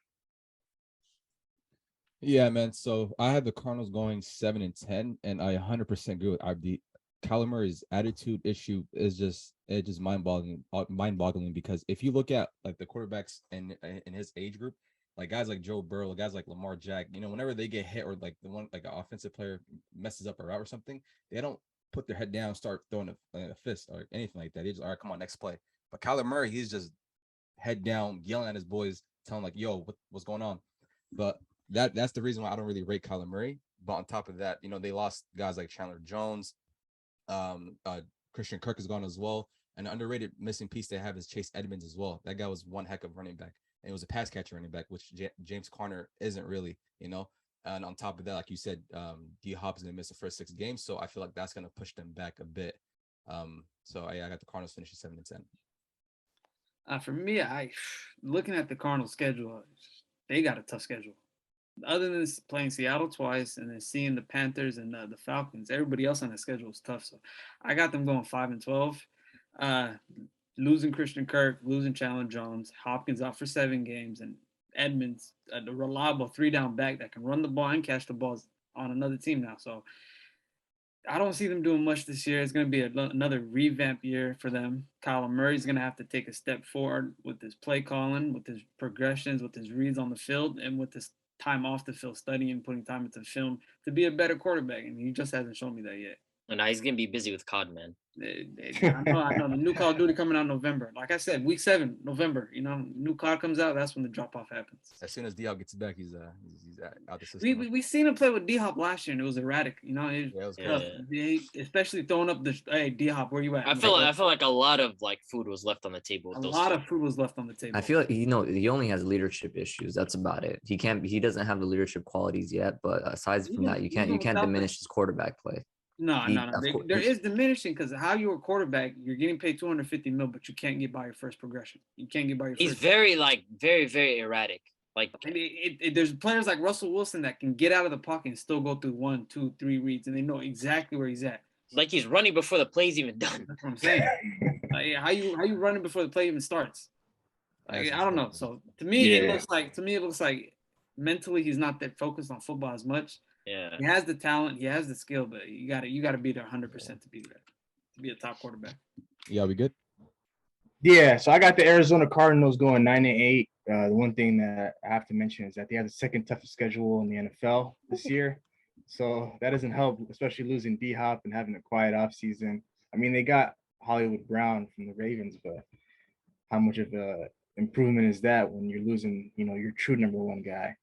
Yeah, man. So I had the Cardinals going 7-10, and I 100% agree with RD. Kyler Murray's attitude issue is just mind boggling because if you look at like the quarterbacks in his age group, like guys like Joe Burrow, guys like Lamar Jack, whenever they get hit or like the one like an offensive player messes up a route or something, they don't put their head down, start throwing a fist or anything like that. They just, all right, come on, next play. But Kyler Murray, he's just head down, yelling at his boys, telling like, "Yo, what's going on?" But that's the reason why I don't really rate Kyler Murray. But on top of that, they lost guys like Chandler Jones, Christian Kirk is gone as well. An underrated missing piece they have is Chase Edmonds as well. That guy was one heck of running back, and it was a pass catcher running back, which James Conner isn't really. And on top of that, like you said, D Hop is gonna miss the first 6 games, so I feel like that's gonna push them back a bit. So I got the Cardinals finishing 7-10. For me, I looking at the Cardinals schedule, they got a tough schedule. Other than playing Seattle twice and then seeing the Panthers and the Falcons, everybody else on the schedule is tough. So I got them going 5-12. Losing Christian Kirk, losing Chandler Jones, Hopkins out for 7 games, and Edmonds, the reliable 3-down back that can run the ball and catch the balls on another team now. So I don't see them doing much this year. It's going to be another revamp year for them. Kyler Murray's going to have to take a step forward with his play calling, with his progressions, with his reads on the field, and with his time off the field, studying, putting time into film to be a better quarterback. And he just hasn't shown me that yet. And he's gonna be busy with COD, man. I know. The new Call of Duty coming out in November. Like I said, week 7, November. New COD comes out. That's when the drop off happens. As soon as D-Hop gets back, he's out the system. We seen him play with D-Hop last year, and it was erratic. It was tough. Especially throwing up the hey D-Hop, where you at? I feel like a lot of like food was left on the table. A lot of food was left on the table. I feel like he only has leadership issues. That's about it. He doesn't have the leadership qualities yet. But aside from that, you can't diminish his quarterback play. No. There is diminishing because how you're a quarterback, you're getting paid $250 million, but you can't get by your first progression. You can't get by your. He's very very erratic. Like there's players like Russell Wilson that can get out of the pocket and still go through 1, 2, 3 reads, and they know exactly where he's at. Like he's running before the play's even done. That's what I'm saying. How you running before the play even starts? I don't know. So to me, it looks like mentally he's not that focused on football as much. Yeah. He has the talent, he has the skill, but you got to be there 100% to be there, to be a top quarterback. Yeah, we good? Yeah, so I got the Arizona Cardinals going 9-8. The one thing that I have to mention is that they have the second toughest schedule in the NFL this year. So that doesn't help, especially losing D-Hop and having a quiet offseason. I mean, they got Hollywood Brown from the Ravens, but how much of a improvement is that when you're losing, your true number 1 guy?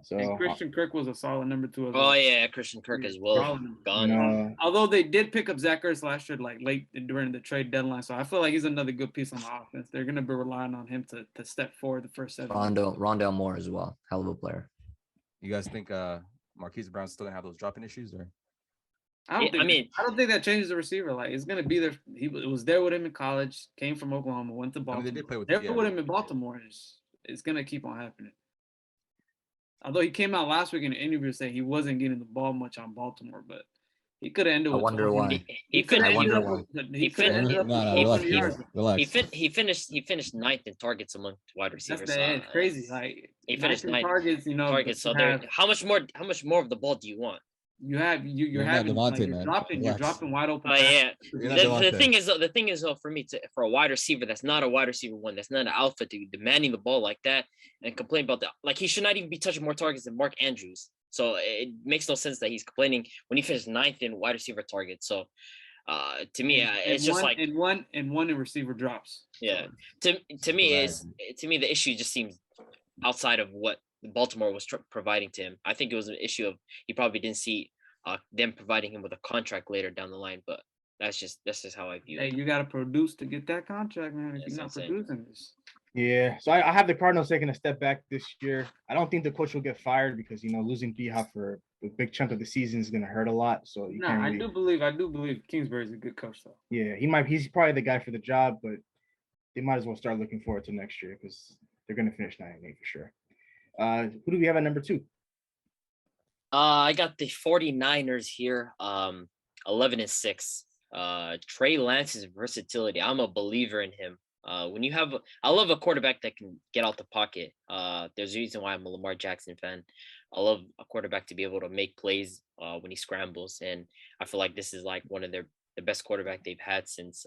So and Christian Kirk was a solid number 2 as well. Oh yeah, Christian Kirk as well. Gone. Although they did pick up Zach Ertz last year, like late during the trade deadline, so I feel like he's another good piece on the offense. They're going to be relying on him to step forward the first 7. Rondale Moore as well, hell of a player. You guys think Marquise Brown's still gonna have those dropping issues, or? I don't think that changes the receiver. Like it's going to be there. It was there with him in college. Came from Oklahoma, went to Baltimore. They did play with him in Baltimore. It's going to keep on happening. Although he came out last week in an interview saying he wasn't getting the ball much on Baltimore, but he could have ended with. I wonder why. He finished 9th in targets among wide receivers. That's crazy. Like he finished 9th targets. Targets. So how much more of the ball do you want? You're having Devontae, you're dropping wide open. Oh yeah. The thing is for me for a wide receiver that's not a wide receiver 1, that's not an alpha to be demanding the ball like that and complain about that. Like he should not even be touching more targets than Mark Andrews. So it makes no sense that he's complaining when he finished 9th in wide receiver targets. So to me, it's just like one in receiver drops. Yeah. To me the issue just seems outside of what Baltimore was providing to him. I think it was an issue of he probably didn't see them providing him with a contract later down the line, but that's just how I view it. Hey, you got to produce to get that contract, man. If you're not producing this. Yeah, so I have the Cardinals taking a step back this year. I don't think the coach will get fired because losing D-Hop for a big chunk of the season is going to hurt a lot. So I do believe Kingsbury's a good coach though. Yeah, he's probably the guy for the job, but they might as well start looking forward to next year because they're going to finish 9-8 for sure. Who do we have at number 2? I got the 49ers here, 11-6. Trey Lance's versatility. I'm a believer in him. I love a quarterback that can get out the pocket. There's a reason why I'm a Lamar Jackson fan. I love a quarterback to be able to make plays when he scrambles, and I feel like this is like one of the best quarterback they've had since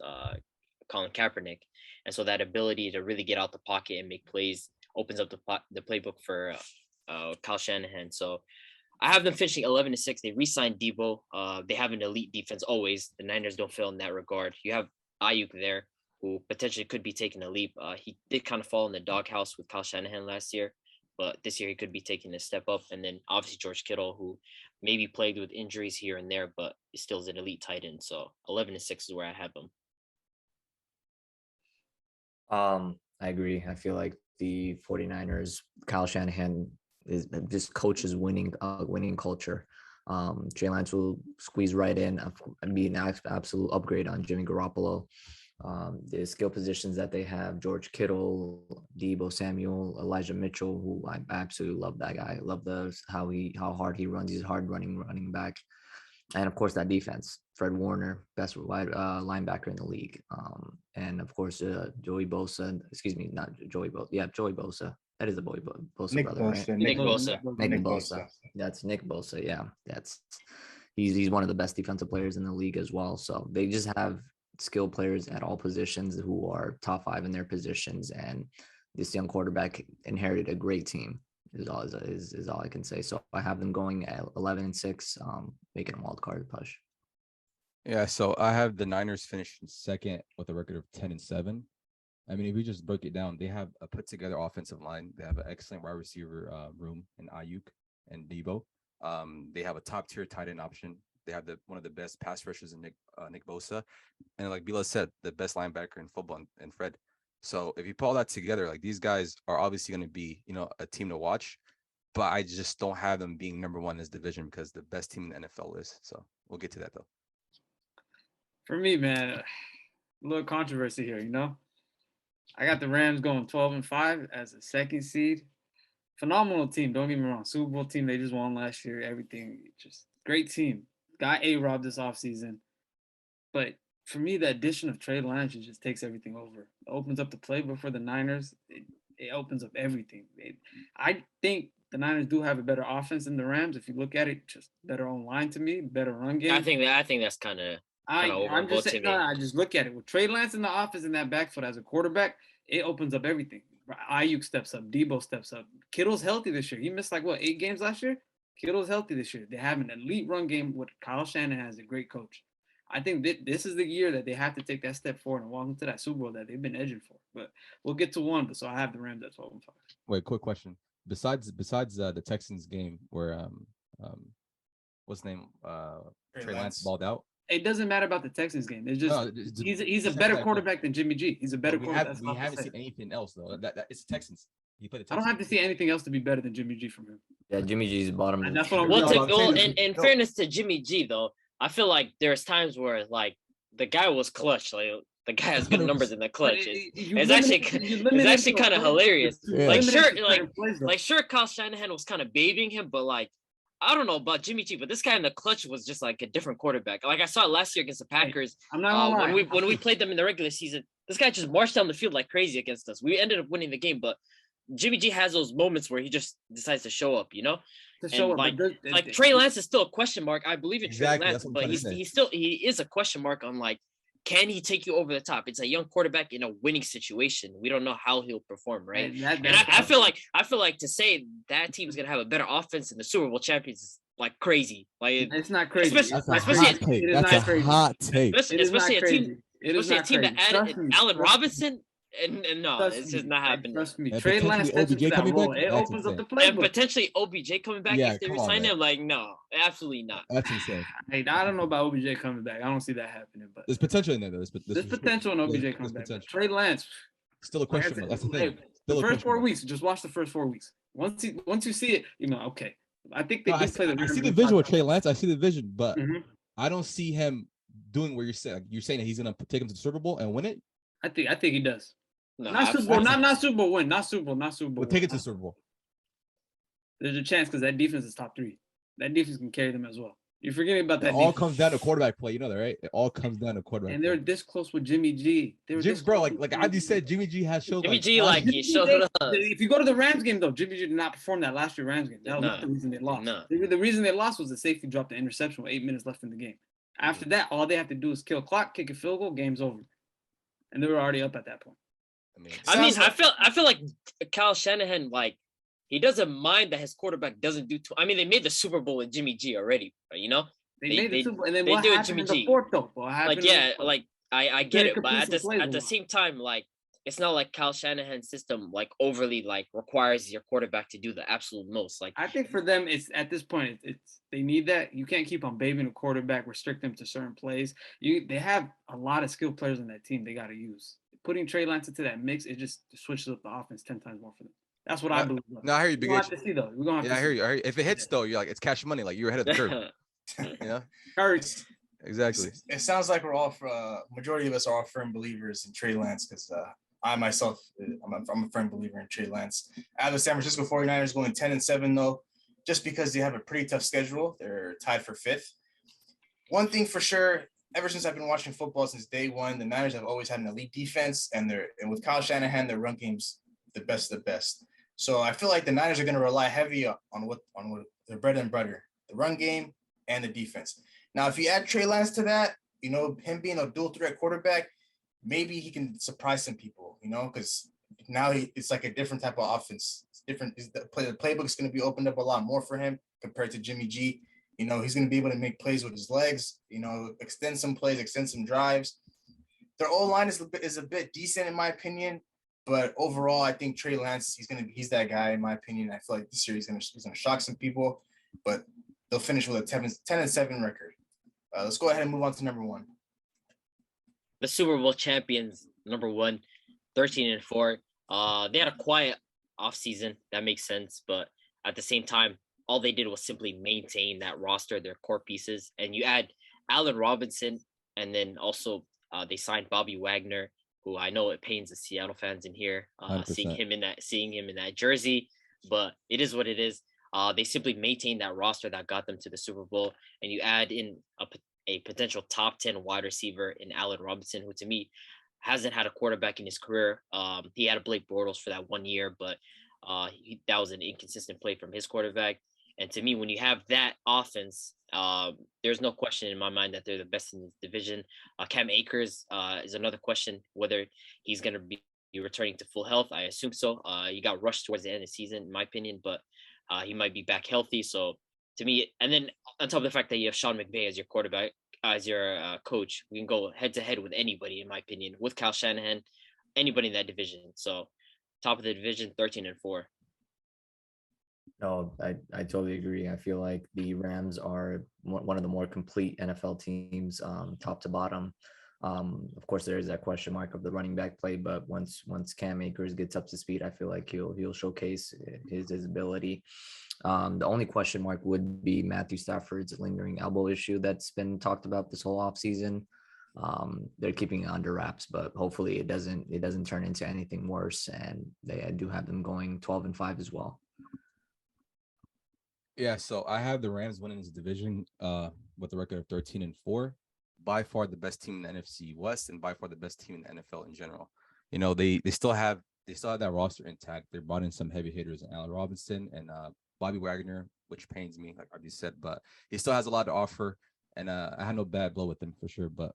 Colin Kaepernick, and so that ability to really get out the pocket and make plays opens up the playbook for Kyle Shanahan. So I have them finishing 11-6. They re-signed Debo. They have an elite defense always. The Niners don't fail in that regard. You have Ayuk there, who potentially could be taking a leap. He did kind of fall in the doghouse with Kyle Shanahan last year, but this year he could be taking a step up. And then obviously George Kittle, who maybe plagued with injuries here and there, but still is an elite tight end. So 11-6 is where I have him. I agree. I feel like the 49ers, Kyle Shanahan is just coaches winning culture. Trey Lance will squeeze right in and be an absolute upgrade on Jimmy Garoppolo. The skill positions that they have, George Kittle, Debo Samuel, Elijah Mitchell, who I absolutely love that guy. I love how hard he runs. He's a hard running back. And of course that defense, Fred Warner, best linebacker in the league. And of course, Joey Bosa, not Joey Bosa. Yeah, Joey Bosa. That is the Bosa Nick brother, Bosa, right? Nick Bosa. Nick Bosa. That's Nick Bosa. Yeah, he's one of the best defensive players in the league as well. So they just have skilled players at all positions who are top 5 in their positions. And this young quarterback inherited a great team. Is all I can say. So I have them going at 11-6, making a wild card push. Yeah, so I have the Niners finishing second with a record of 10-7. I mean, if we just break it down, they have a put together offensive line. They have an excellent wide receiver room in Ayuk and Debo. They have a top tier tight end option. They have one of the best pass rushers in Nick Bosa, and like Bila said, the best linebacker in football and Fred. So if you put all that together, like these guys are obviously going to be, a team to watch, but I just don't have them being number 1 in this division because the best team in the NFL is. So we'll get to that though. For me, man, a little controversy here, I got the Rams going 12-5 as a second seed. Phenomenal team, don't get me wrong. Super Bowl team, they just won last year. Everything, just great team. Got A-Rob this offseason. But for me, the addition of Trey Lance just takes everything over. It opens up the playbook for the Niners. It opens up everything. I think the Niners do have a better offense than the Rams. If you look at it, just better online to me, better run game. I think that's kind of I'm just saying, I just look at it. With Trey Lance in the office in that backfield as a quarterback, it opens up everything. Ayuk steps up. Debo steps up. Kittle's healthy this year. He missed 8 games last year? Kittle's healthy this year. They have an elite run game with Kyle Shanahan as a great coach. I think this is the year that they have to take that step forward and walk into that Super Bowl that they've been edging for. But we'll get to one. So I have the Rams at 12-5. Wait, quick question. Besides the Texans game where what's his name? Trey Lance balled out. It doesn't matter about the Texans game. It's just he's a better quarterback than Jimmy G. He's a better quarterback. We haven't seen anything else though. That it's Texans. He played the Texans. I don't have to see anything else to be better than Jimmy G from him. Yeah, Jimmy G's bottom. And that's what I'm in fairness to Jimmy G though, I feel like there's times where the guy was clutch. Like the guy has good numbers in the clutch. It's actually kind of hilarious. Yeah. Sure, Kyle Shanahan was kind of babying him, but I don't know about Jimmy G, but this guy in the clutch was just a different quarterback. I saw it last year against the Packers. I'm not gonna lie. When we played them in the regular season, this guy just marched down the field like crazy against us. We ended up winning the game, but Jimmy G has those moments where he just decides to show up, Trey Lance is still a question mark. I believe in Trey Lance, but he is a question mark on can he take you over the top? It's a young quarterback in a winning situation. We don't know how he'll perform, right? I feel like to say that team's gonna have a better offense in the Super Bowl champions is crazy. It's not crazy. That's a hot take. Especially a team that added Allen Robinson. And no, it's just not happening. Trust me. Trey Lance OBJ coming back. It opens up the playbook. And potentially OBJ coming back if they resign him. No, absolutely not. That's insane. Hey, I don't know about OBJ coming back. I don't see that happening. But there's potential in there. There's potential in OBJ coming back. Trey Lance, still a question. That's the thing. The first 4 weeks, just watch the first 4 weeks. Once you see it, okay. I think they did play the. I see the vision with Trey Lance. I see the vision, but I don't see him doing what you're saying. You're saying that he's gonna take him to the Super Bowl and win it. I think he does. No, not Super Bowl, not Super Bowl win, not Super Bowl. We'll take it to Super Bowl. There's a chance because that defense is top 3. That defense can carry them as well. You're forgetting about that. It all comes down to quarterback play. You know that, right? It all comes down to quarterback. And they're this close with Jimmy G. They were Jim, this bro, close like with Adi said, Jimmy G has showed Jimmy G, like, he showed up. If you go to the Rams game, though, Jimmy G did not perform that last year Rams game. That was Nah, not the reason they lost. nah. The reason they lost was the safety dropped the interception with 8 minutes left in the game. After that, all they have to do is kill clock, kick a field goal, game's over. And they were already up at that point. I feel like Kyle Shanahan, like, he doesn't mind that his quarterback doesn't do too. I mean, they made the Super Bowl with Jimmy G already, you know. They made the Super Bowl, and then they what do it, happened Jimmy in the G. fourth, though? Like, yeah, like I get it, but at complete the same time, like, it's not like Kyle Shanahan's system like overly like requires your quarterback to do the absolute most. Like, I think for them, it's at this point, it's they need that. You can't keep on babying a quarterback, restrict them to certain plays. They have a lot of skilled players on that team they got to use. Putting Trey Lance into that mix, it just switches up the offense 10 times more for them. That's what I believe. No, I hear you. We're gonna have to see though. We're gonna have to I hear see. you. I hear you. If it hits though, you're like it's cash money. Like you're ahead of the curve. You know. Exactly. It sounds like we're all majority of us are all firm believers in Trey Lance because I myself, I'm a firm believer in Trey Lance. I have the San Francisco 49ers going 10-7 though, just because they have a pretty tough schedule. They're tied for 5th. One thing for sure, ever since I've been watching football since day one, the Niners have always had an elite defense, and with Kyle Shanahan, their run game's the best of the best. So I feel like the Niners are going to rely heavy on what their bread and butter, the run game and the defense. Now, if you add Trey Lance to that, you know, him being a dual threat quarterback, maybe he can surprise some people, you know, because now it's like a different type of offense. It's different. The playbook is going to be opened up a lot more for him compared to Jimmy G. You know, he's going to be able to make plays with his legs, you know, extend some plays, extend some drives. Their O-line is a bit decent in my opinion, but overall, I think Trey Lance, he's that guy in my opinion. I feel like this year he's gonna shock some people, but they'll finish with a 10-7 record. Let's go ahead and move on to number 1. The Super Bowl champions, number 1, 13-4. They had a quiet offseason. That makes sense, but at the same time, all they did was simply maintain that roster, their core pieces, and you add Allen Robinson, and then also they signed Bobby Wagner, who I know it pains the Seattle fans in here, seeing him in that jersey, but it is what it is. They simply maintained that roster that got them to the Super Bowl, and you add in a potential top 10 wide receiver in Allen Robinson, who to me hasn't had a quarterback in his career. He had a Blake Bortles for that 1 year, but that was an inconsistent play from his quarterback. And to me, when you have that offense, there's no question in my mind that they're the best in this division. Cam Akers is another question, whether he's going to be returning to full health. I assume so. He got rushed towards the end of the season, in my opinion, but he might be back healthy. So to me, and then on top of the fact that you have Sean McVay as your quarterback, as your coach, we can go head to head with anybody, in my opinion, with Kyle Shanahan, anybody in that division. So top of the division, 13-4. No, I totally agree. I feel like the Rams are one of the more complete NFL teams, top to bottom. Of course, there is that question mark of the running back play, but once Cam Akers gets up to speed, I feel like he'll showcase his ability. The only question mark would be Matthew Stafford's lingering elbow issue that's been talked about this whole offseason. They're keeping it under wraps, but hopefully it doesn't turn into anything worse, and I do have them going 12-5 as well. Yeah, so I have the Rams winning this division with a record of 13-4. By far the best team in the NFC West, and by far the best team in the NFL in general. You know, they still have that roster intact. They brought in some heavy hitters, Allen Robinson and Bobby Wagner, which pains me, like Arby said, but he still has a lot to offer. And I had no bad blood with them for sure. But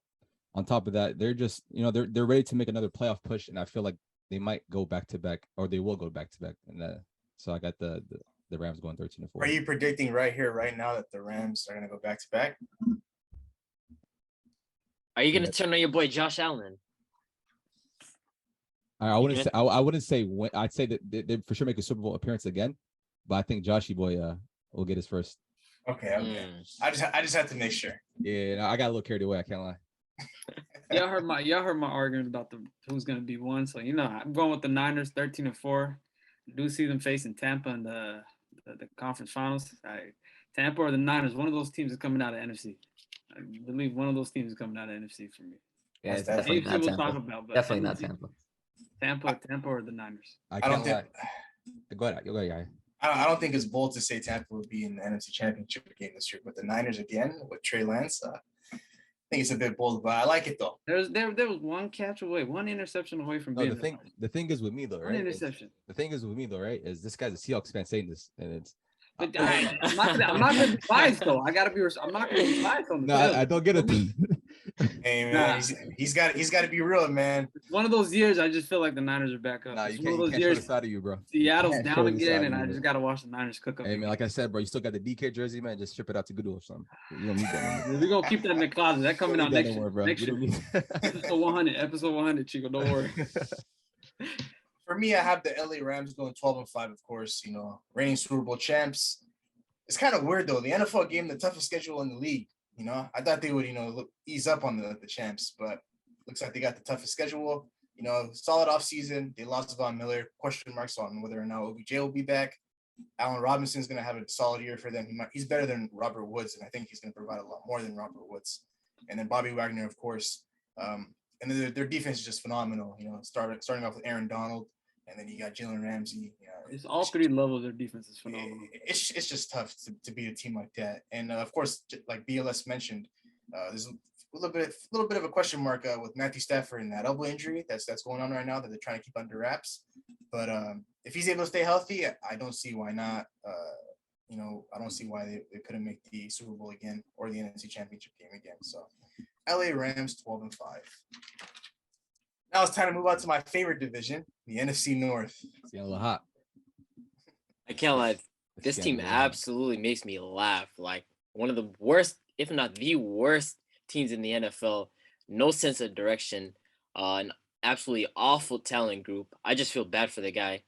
on top of that, they're just, you know, they're ready to make another playoff push, and I feel like they might go back to back, or they will go back to back. And so I got the Rams going 13-4. Are you predicting right here, right now, that the Rams are going to go back to back? Are you going to turn on your boy Josh Allen? I wouldn't say when. I'd say that they for sure make a Super Bowl appearance again, but I think Joshy boy will get his first. Okay. I just had to make sure. Yeah, no, I got a little carried away. I can't lie. Y'all heard my argument about who's going to be one. So I'm going with the Niners, 13-4. I do see them facing Tampa in the conference finals. Tampa or the Niners, one of those teams is coming out of NFC. I believe one of those teams is coming out of NFC for me. Yeah, it's definitely not Tampa. Definitely not Tampa. Tampa or the Niners. I can't lie. Go ahead, guy. I don't think it's bold to say Tampa would be in the NFC Championship game this year, but the Niners again with Trey Lance, I think it's a bit bold, but I like it though. There was one catch away, one interception away from No, being the thing is with me though, one right? interception. The thing is with me though, right? Is this guy's a Seahawks fan saying this, and it's. But I'm not gonna be biased though. I'm not gonna be biased on the No, I don't get it. Hey man, he's got to be real, man. It's one of those years I just feel like the Niners are back up. Nah, It's you one of can't those show years this side of you, bro. Seattle's Can't show down this again, side and of I you, just bro. gotta watch the Niners cook up. Hey man, like I said, bro, you still got the DK jersey, man. Just ship it out to Goodwill or something. You don't need that. We're gonna keep that in the closet. That coming out next year. Bro. Next You don't year. need. Episode 100. Episode 100, Chico. Don't worry. For me, I have the LA Rams going 12-5, of course. You know, reigning Super Bowl champs. It's kind of weird though. The NFL gave them the toughest schedule in the league. You know, I thought they would, ease up on the champs, but looks like they got the toughest schedule. You know, solid offseason. They lost Von Miller. Question marks on whether or not OBJ will be back. Allen Robinson's going to have a solid year for them. He's better than Robert Woods, and I think he's going to provide a lot more than Robert Woods. And then Bobby Wagner, of course. And their defense is just phenomenal. You know, starting off with Aaron Donald, and then you got Jalen Ramsey. It's all three levels. Their defense is phenomenal. It's just tough to beat a team like that. And of course, like BLS mentioned, there's a little bit of a question mark with Matthew Stafford and that elbow injury that's going on right now that they're trying to keep under wraps. But if he's able to stay healthy, I don't see why not. I don't see why they couldn't make the Super Bowl again or the NFC Championship game again. So, LA Rams 12-5. Now it's time to move on to my favorite division, the NFC North. It's getting a little hot. I can't lie. This team absolutely makes me laugh. Like one of the worst, if not the worst teams in the NFL. No sense of direction. An absolutely awful talent group. I just feel bad for the guy.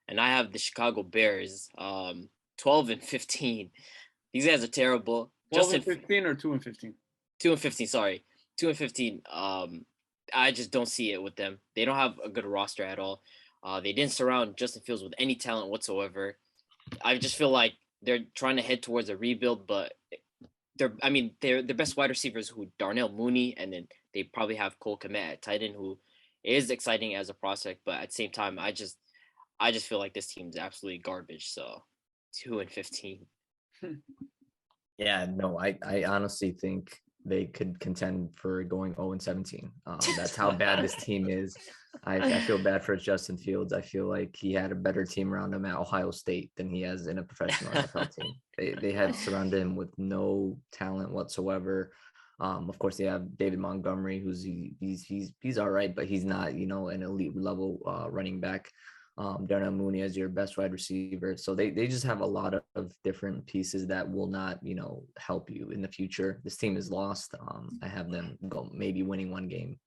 And I have the Chicago Bears, 12-15. These guys are terrible. 12-15 or 2-15? 2-15, sorry. 2-15. I just don't see it with them. They don't have a good roster at all. They didn't surround Justin Fields with any talent whatsoever. I just feel like they're trying to head towards a rebuild, but their best wide receivers who Darnell Mooney, and then they probably have Cole Kmet at tight end, who is exciting as a prospect, but at the same time, I just feel like this team's absolutely garbage. So 2-15. Yeah, no, I honestly think they could contend for going 0-17. That's how bad this team is. I feel bad for Justin Fields. I feel like he had a better team around him at Ohio State than he has in a professional NFL team. They had surrounded him with no talent whatsoever. Of course, they have David Montgomery, he's all right, but he's not, an elite level running back. Darnell Mooney as your best wide receiver. So they just have a lot of different pieces that will not, help you in the future. This team is lost. I have them go maybe winning one game.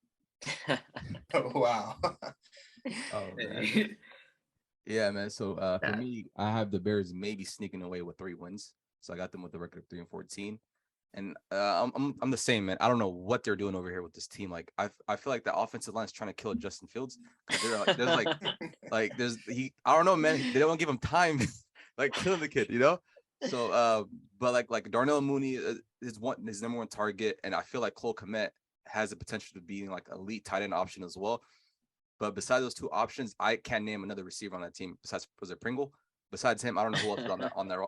Oh, wow. Oh, man. Yeah, man. So for me, I have the Bears maybe sneaking away with 3 wins. So I got them with the record of 3-14. And I'm the same, man. I don't know what they're doing over here with this team. Like I feel like the offensive line is trying to kill Justin Fields. I don't know, man. They don't give him time, like killing the kid, So but like Darnell Mooney is his number one target, and I feel like Cole Kmet has the potential to be like elite tight end option as well. But besides those 2 options, I can't name another receiver on that team besides was it Pringle. Besides him, I don't know who else is on that.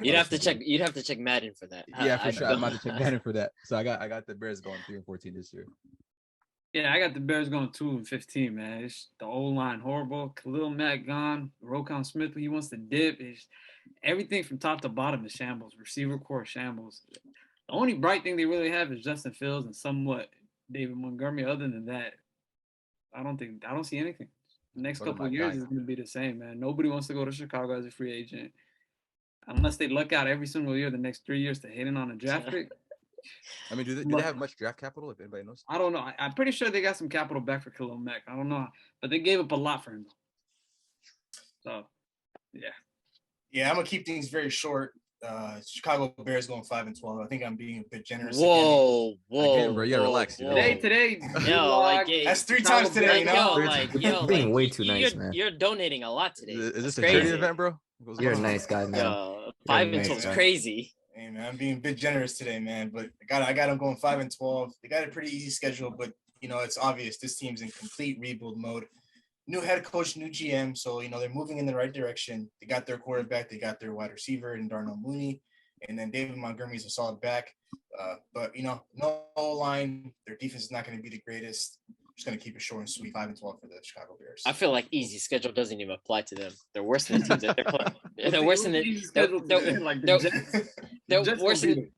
You'd have to check Madden for that. Yeah, for sure. I'm about to check Madden for that. So I got the Bears going 3-14 this year. Yeah, I got the Bears going 2-15, man. It's the O-line horrible. Khalil Mack gone. Roquan Smith, he wants to dip. It's everything from top to bottom is shambles. Receiver core shambles. The only bright thing they really have is Justin Fields and somewhat David Montgomery. Other than that, I don't see anything. The next couple of years is going to be the same, man. Nobody wants to go to Chicago as a free agent unless they luck out every single year the next 3 years to hit in on a draft pick. I mean, do they have much draft capital, if anybody knows? I don't know. I'm pretty sure they got some capital back for Khalil Mack. I don't know, but they gave up a lot for him. So, yeah. Yeah, I'm going to keep things very short. Chicago Bears going 5-12. I think I'm being a bit generous. Whoa, again, bro, yeah, relax. Today. That's 3 times today. You're being way too nice, man. You're donating a lot today. Is this a charity event, bro? You're a nice guy, man. 5-12 is crazy. Hey man, I'm being a bit generous today, man. But I got them going 5-12. They got a pretty easy schedule, but it's obvious this team's in complete rebuild mode. new head coach, new GM. So, they're moving in the right direction. They got their quarterback. They got their wide receiver in Darnell Mooney. And then David Montgomery's a solid back. But, no line. Their defense is not going to be the greatest. Just going to keep it short and sweet, 5-12 for the Chicago Bears. I feel like easy schedule doesn't even apply to them. They're worse than the teams that they're playing. They're worse than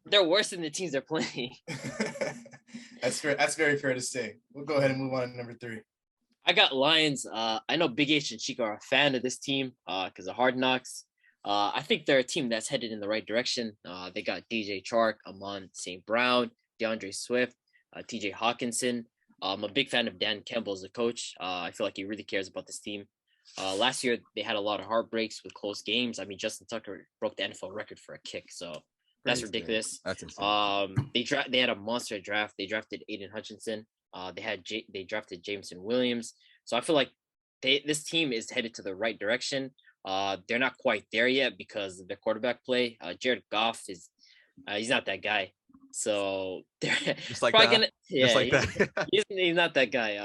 they're worse than the teams they're playing. That's fair. That's very fair to say. We'll go ahead and move on to number 3. I got Lions. I know Big H and Chico are a fan of this team because of Hard Knocks. I think they're a team that's headed in the right direction. They got DJ Chark, Amon St. Brown, DeAndre Swift, TJ Hawkinson. I'm a big fan of Dan Campbell as a coach. I feel like he really cares about this team. Last year, they had a lot of heartbreaks with close games. I mean, Justin Tucker broke the NFL record for a kick, so that's ridiculous. That's insane. They had a monster draft. They drafted Aiden Hutchinson. They drafted Jameson Williams. So I feel like this team is headed to the right direction. They're not quite there yet because of their quarterback play. Jared Goff he's not that guy. So they're just like that. Just like that. he's not that guy.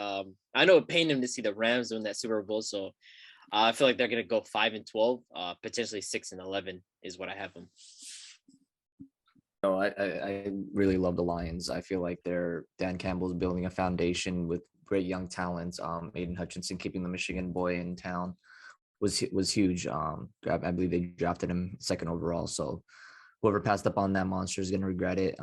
I know it pained him to see the Rams win that Super Bowl. So I feel like they're gonna go 5-12, potentially 6-11 is what I have them. No, I really love the Lions. I feel like Dan Campbell's building a foundation with great young talents. Aiden Hutchinson keeping the Michigan boy in town was huge. I believe they drafted him 2nd overall. So whoever passed up on that monster is going to regret it.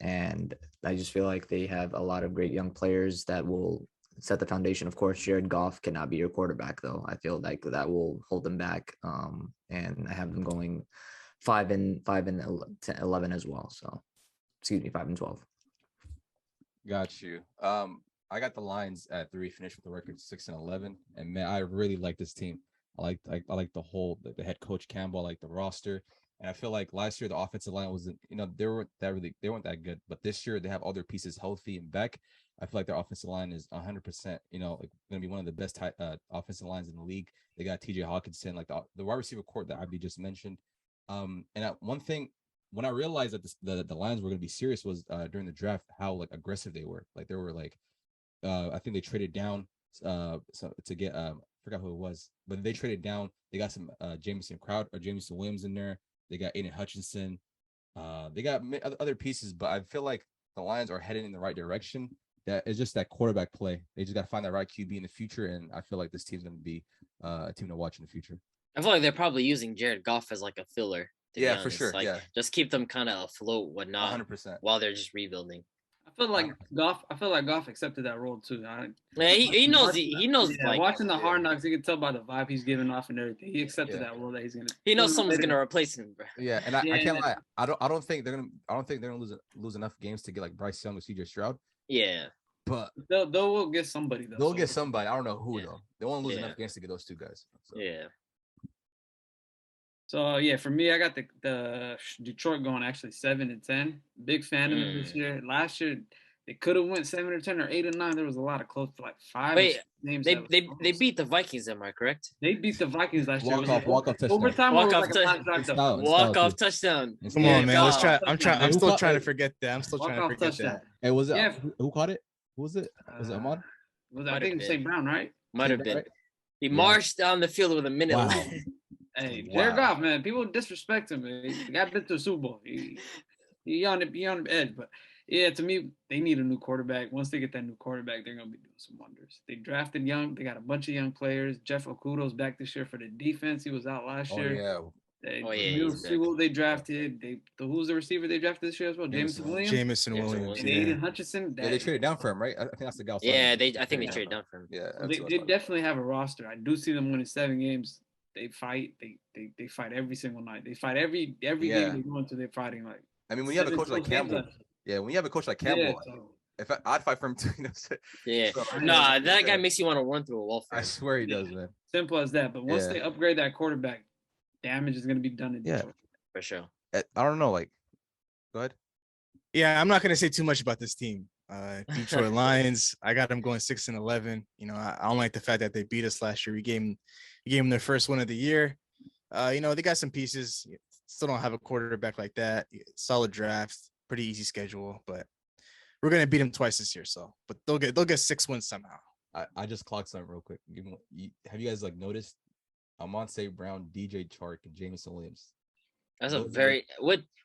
And I just feel like they have a lot of great young players that will set the foundation. Of course, Jared Goff cannot be your quarterback, though. I feel like that will hold them back. And I have them going 5-11 as well. So, 5-12. Got you. I got the Lions at 3, finished with the record 6-11. And man, I really like this team. I like the head coach Campbell. I like the roster. And I feel like last year the offensive line wasn't, they weren't that good. But this year they have all their pieces healthy and back. I feel like their offensive line is 100%, going to be one of the best offensive lines in the league. They got TJ Hawkinson, like the wide receiver court that IB just mentioned. And one thing, when I realized that the Lions were going to be serious was during the draft, how like aggressive they were. Like they were like, I think they traded down to get I forgot who it was, but they traded down. They got some Jameson Williams in there. They got Aiden Hutchinson. They got other pieces, but I feel like the Lions are heading in the right direction. That is just that quarterback play. They just got to find that right QB in the future, and I feel like this team's going to be a team to watch in the future. I feel like they're probably using Jared Goff as like a filler. Yeah, for sure. Like, yeah, just keep them kind of afloat, whatnot, 100%. while they're just rebuilding. I feel like Goff accepted that role too. He knows. He knows. Yeah, like watching the Hard Knocks, you can tell by the vibe he's giving off and everything. He accepted that role that he's gonna. He knows someone's gonna replace him, bro. Yeah, and I can't lie. I don't think they're gonna lose enough games to get like Bryce Young or CJ Stroud. Yeah, but they'll get somebody. They'll get somebody. I don't know who though. They won't lose enough games to get those two guys. So. Yeah. So for me, I got the Detroit going actually 7-10. Big fan of them this year. Last year they could have went 7 or 10 or 8 or 9. There was a lot of close to like 5 names. They beat the Vikings. Am I correct? They beat the Vikings last year. Walk off touchdown. Overtime. Walk off touchdown. Come on, man. Let's try. I'm still trying to forget that. Hey, was it? Who caught it? Who was it? Was it Amon? I think St. Brown, right? Might have been. Right? He marched down the field with a minute left. Hey, Jared Goff, man. People disrespect him, man. He got been to a Super Bowl. He on the edge. But yeah, to me, they need a new quarterback. Once they get that new quarterback, they're gonna be doing some wonders. They drafted young. They got a bunch of young players. Jeff Okudo's back this year for the defense. He was out last year. They drafted. Who's the receiver they drafted this year as well? Jameson Williams. And Aiden Hutchinson. They traded down for him, right? I think that's the guy. Yeah, I think they traded down for him. Yeah, they definitely have a roster. I do see them winning 7 games. They fight. They fight every single night. They fight every game they go into. They're fighting like. I mean, when you have a coach like Campbell, if I'd fight for him too. That guy makes you want to run through a wall. I swear he does, man. Simple as that. But once they upgrade that quarterback, damage is going to be done in Detroit. For sure. I don't know. Like, go ahead. Yeah, I'm not going to say too much about this team. Detroit Lions. I got them going 6-11. I don't like the fact that they beat us last year. We gave them their first win of the year. They got some pieces. Still don't have a quarterback like that. Solid draft, pretty easy schedule, but we're gonna beat them twice this year. So, but they'll get 6 wins somehow. I just clocked something real quick. Have you guys like noticed Amonte Brown, DJ Chark, and Jameson Williams? That's a Those are very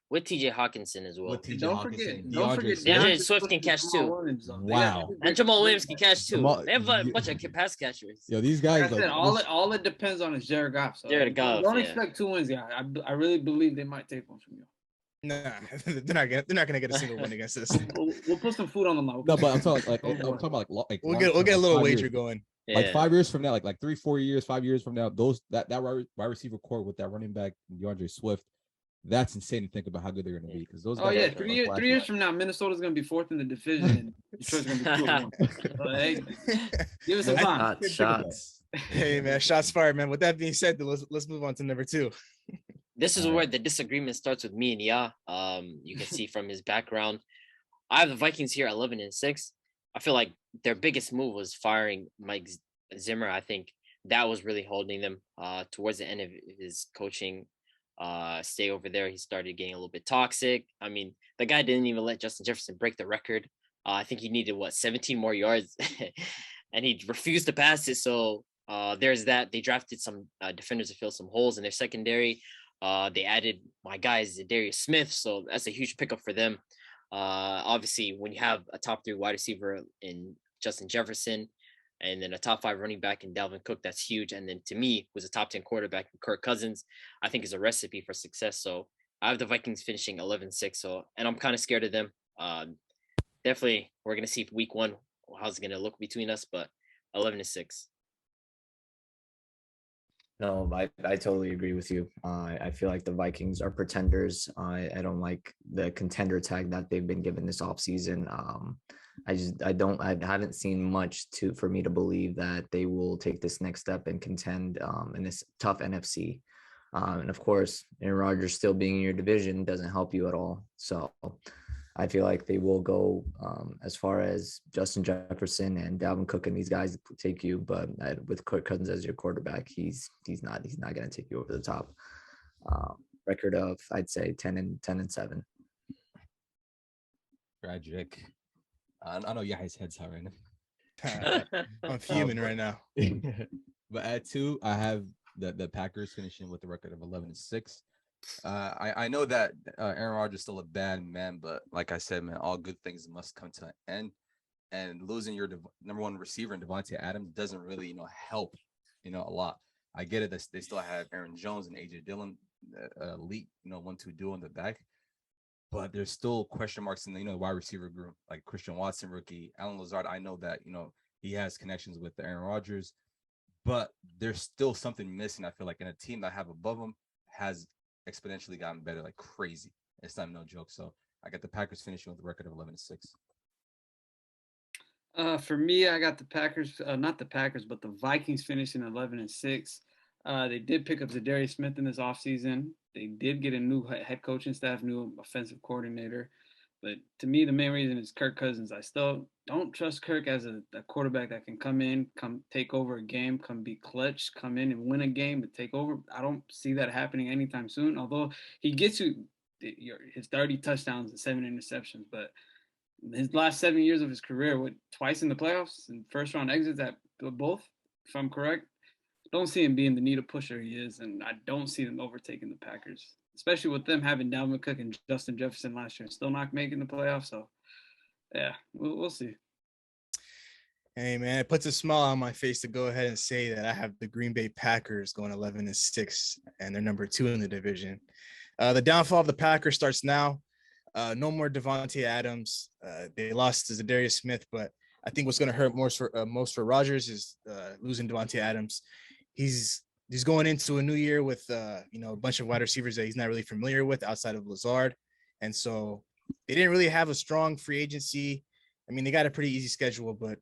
with TJ Hawkinson as well. with And TJ don't Hawkinson, forget, don't forget, DeAndre Swift can catch Jamal too. Williams, though. Wow. And Jamal Williams can catch too. Jamal- They have a you- bunch of pass catchers. Yo, these Like guys I said, like all it depends on is Jared Goff. So Jared Goff, don't yeah. expect 2 wins, yeah. I really believe they might take one from you. Nah, they're not gonna get a single win against us. We'll put some food on the line. no, but I'm talking like Oh, I'm boy. talking about like We'll long get term, a like little 5 wager years. going. Like Yeah. 5 years from now, like 3, 4 years, 5 years from now, that wide receiver core with that running back DeAndre Swift, that's insane to think about how good they're going to be because those. Oh guys yeah, are 3 years from now, Minnesota's gonna be 4th in the division, and Detroit's gonna be 2-1. So, hey, give us some time. Shots. Hey man, shots fired, man. With that being said, let's move on to number 2. This is where the disagreement starts with me and Ya. You can see from his background. I have the Vikings here 11-6. I feel like their biggest move was firing Mike Zimmer. I think that was really holding them towards the end of his coaching stay over there. He started getting a little bit toxic. I mean, the guy didn't even let Justin Jefferson break the record. I think he needed 17 more yards and he refused to pass it. So there's that. They drafted some defenders to fill some holes in their secondary. They added my guys, Darius Smith. So that's a huge pickup for them. Obviously, when you have a top 3 wide receiver in Justin Jefferson and then a top 5 running back in Dalvin Cook, that's huge. And then to me, who's a top 10 quarterback in Kirk Cousins, I think is a recipe for success. So I have the Vikings finishing 11-6. So, and I'm kind of scared of them. Definitely, we're going to see week 1, how's it going to look between us, but 11-6. No, I totally agree with you. I feel like the Vikings are pretenders. I don't like the contender tag that they've been given this offseason. I haven't seen much for me to believe that they will take this next step and contend in this tough NFC. And of course, Aaron Rodgers still being in your division doesn't help you at all. So I feel like they will go as far as Justin Jefferson and Dalvin Cook and these guys take you, but with Kirk Cousins as your quarterback, he's not going to take you over the top. Record of I'd say 10-7. Tragic. I know Yahi's head's hot right now. I'm fuming right now. But at 2, I have the Packers finishing with a record of 11-6. I know that Aaron Rodgers is still a bad man, but like I said, man, all good things must come to an end. And losing your number 1 receiver in Devontae Adams doesn't really, help, a lot. I get it that they still have Aaron Jones and AJ Dillon, elite, 1-2 duo in the back. But there's still question marks in the wide receiver group, like Christian Watson, rookie, Alan Lazard. I know that, he has connections with Aaron Rodgers, but there's still something missing. I feel like in a team that I have above them has exponentially gotten better like crazy. It's not no joke. So I got the Packers finishing with a record of 11-6. For me, I got the Packers, not the Packers, but the Vikings finishing 11-6. They did pick up Zadarius Smith in this offseason. They did get a new head coaching staff, new offensive coordinator. But to me, the main reason is Kirk Cousins. I still don't trust Kirk as a quarterback that can come in, come take over a game, come be clutch, come in and win a game and take over. I don't see that happening anytime soon, although he gets you his 30 touchdowns and 7 interceptions. But his last 7 years of his career, twice in the playoffs and first-round exits at both, if I'm correct, don't see him being the needle pusher he is, and I don't see them overtaking the Packers, especially with them having Dalvin Cook and Justin Jefferson last year and still not making the playoffs. So, yeah, we'll see. Hey, man, it puts a smile on my face to go ahead and say that I have the Green Bay Packers going 11-6, and they're number 2 in the division. The downfall of the Packers starts now. No more Devontae Adams. They lost to Zadarius Smith, but I think what's going to hurt most for Rodgers is losing Devontae Adams. He's going into a new year with a bunch of wide receivers that he's not really familiar with outside of Lazard, and so they didn't really have a strong free agency. I mean, they got a pretty easy schedule, but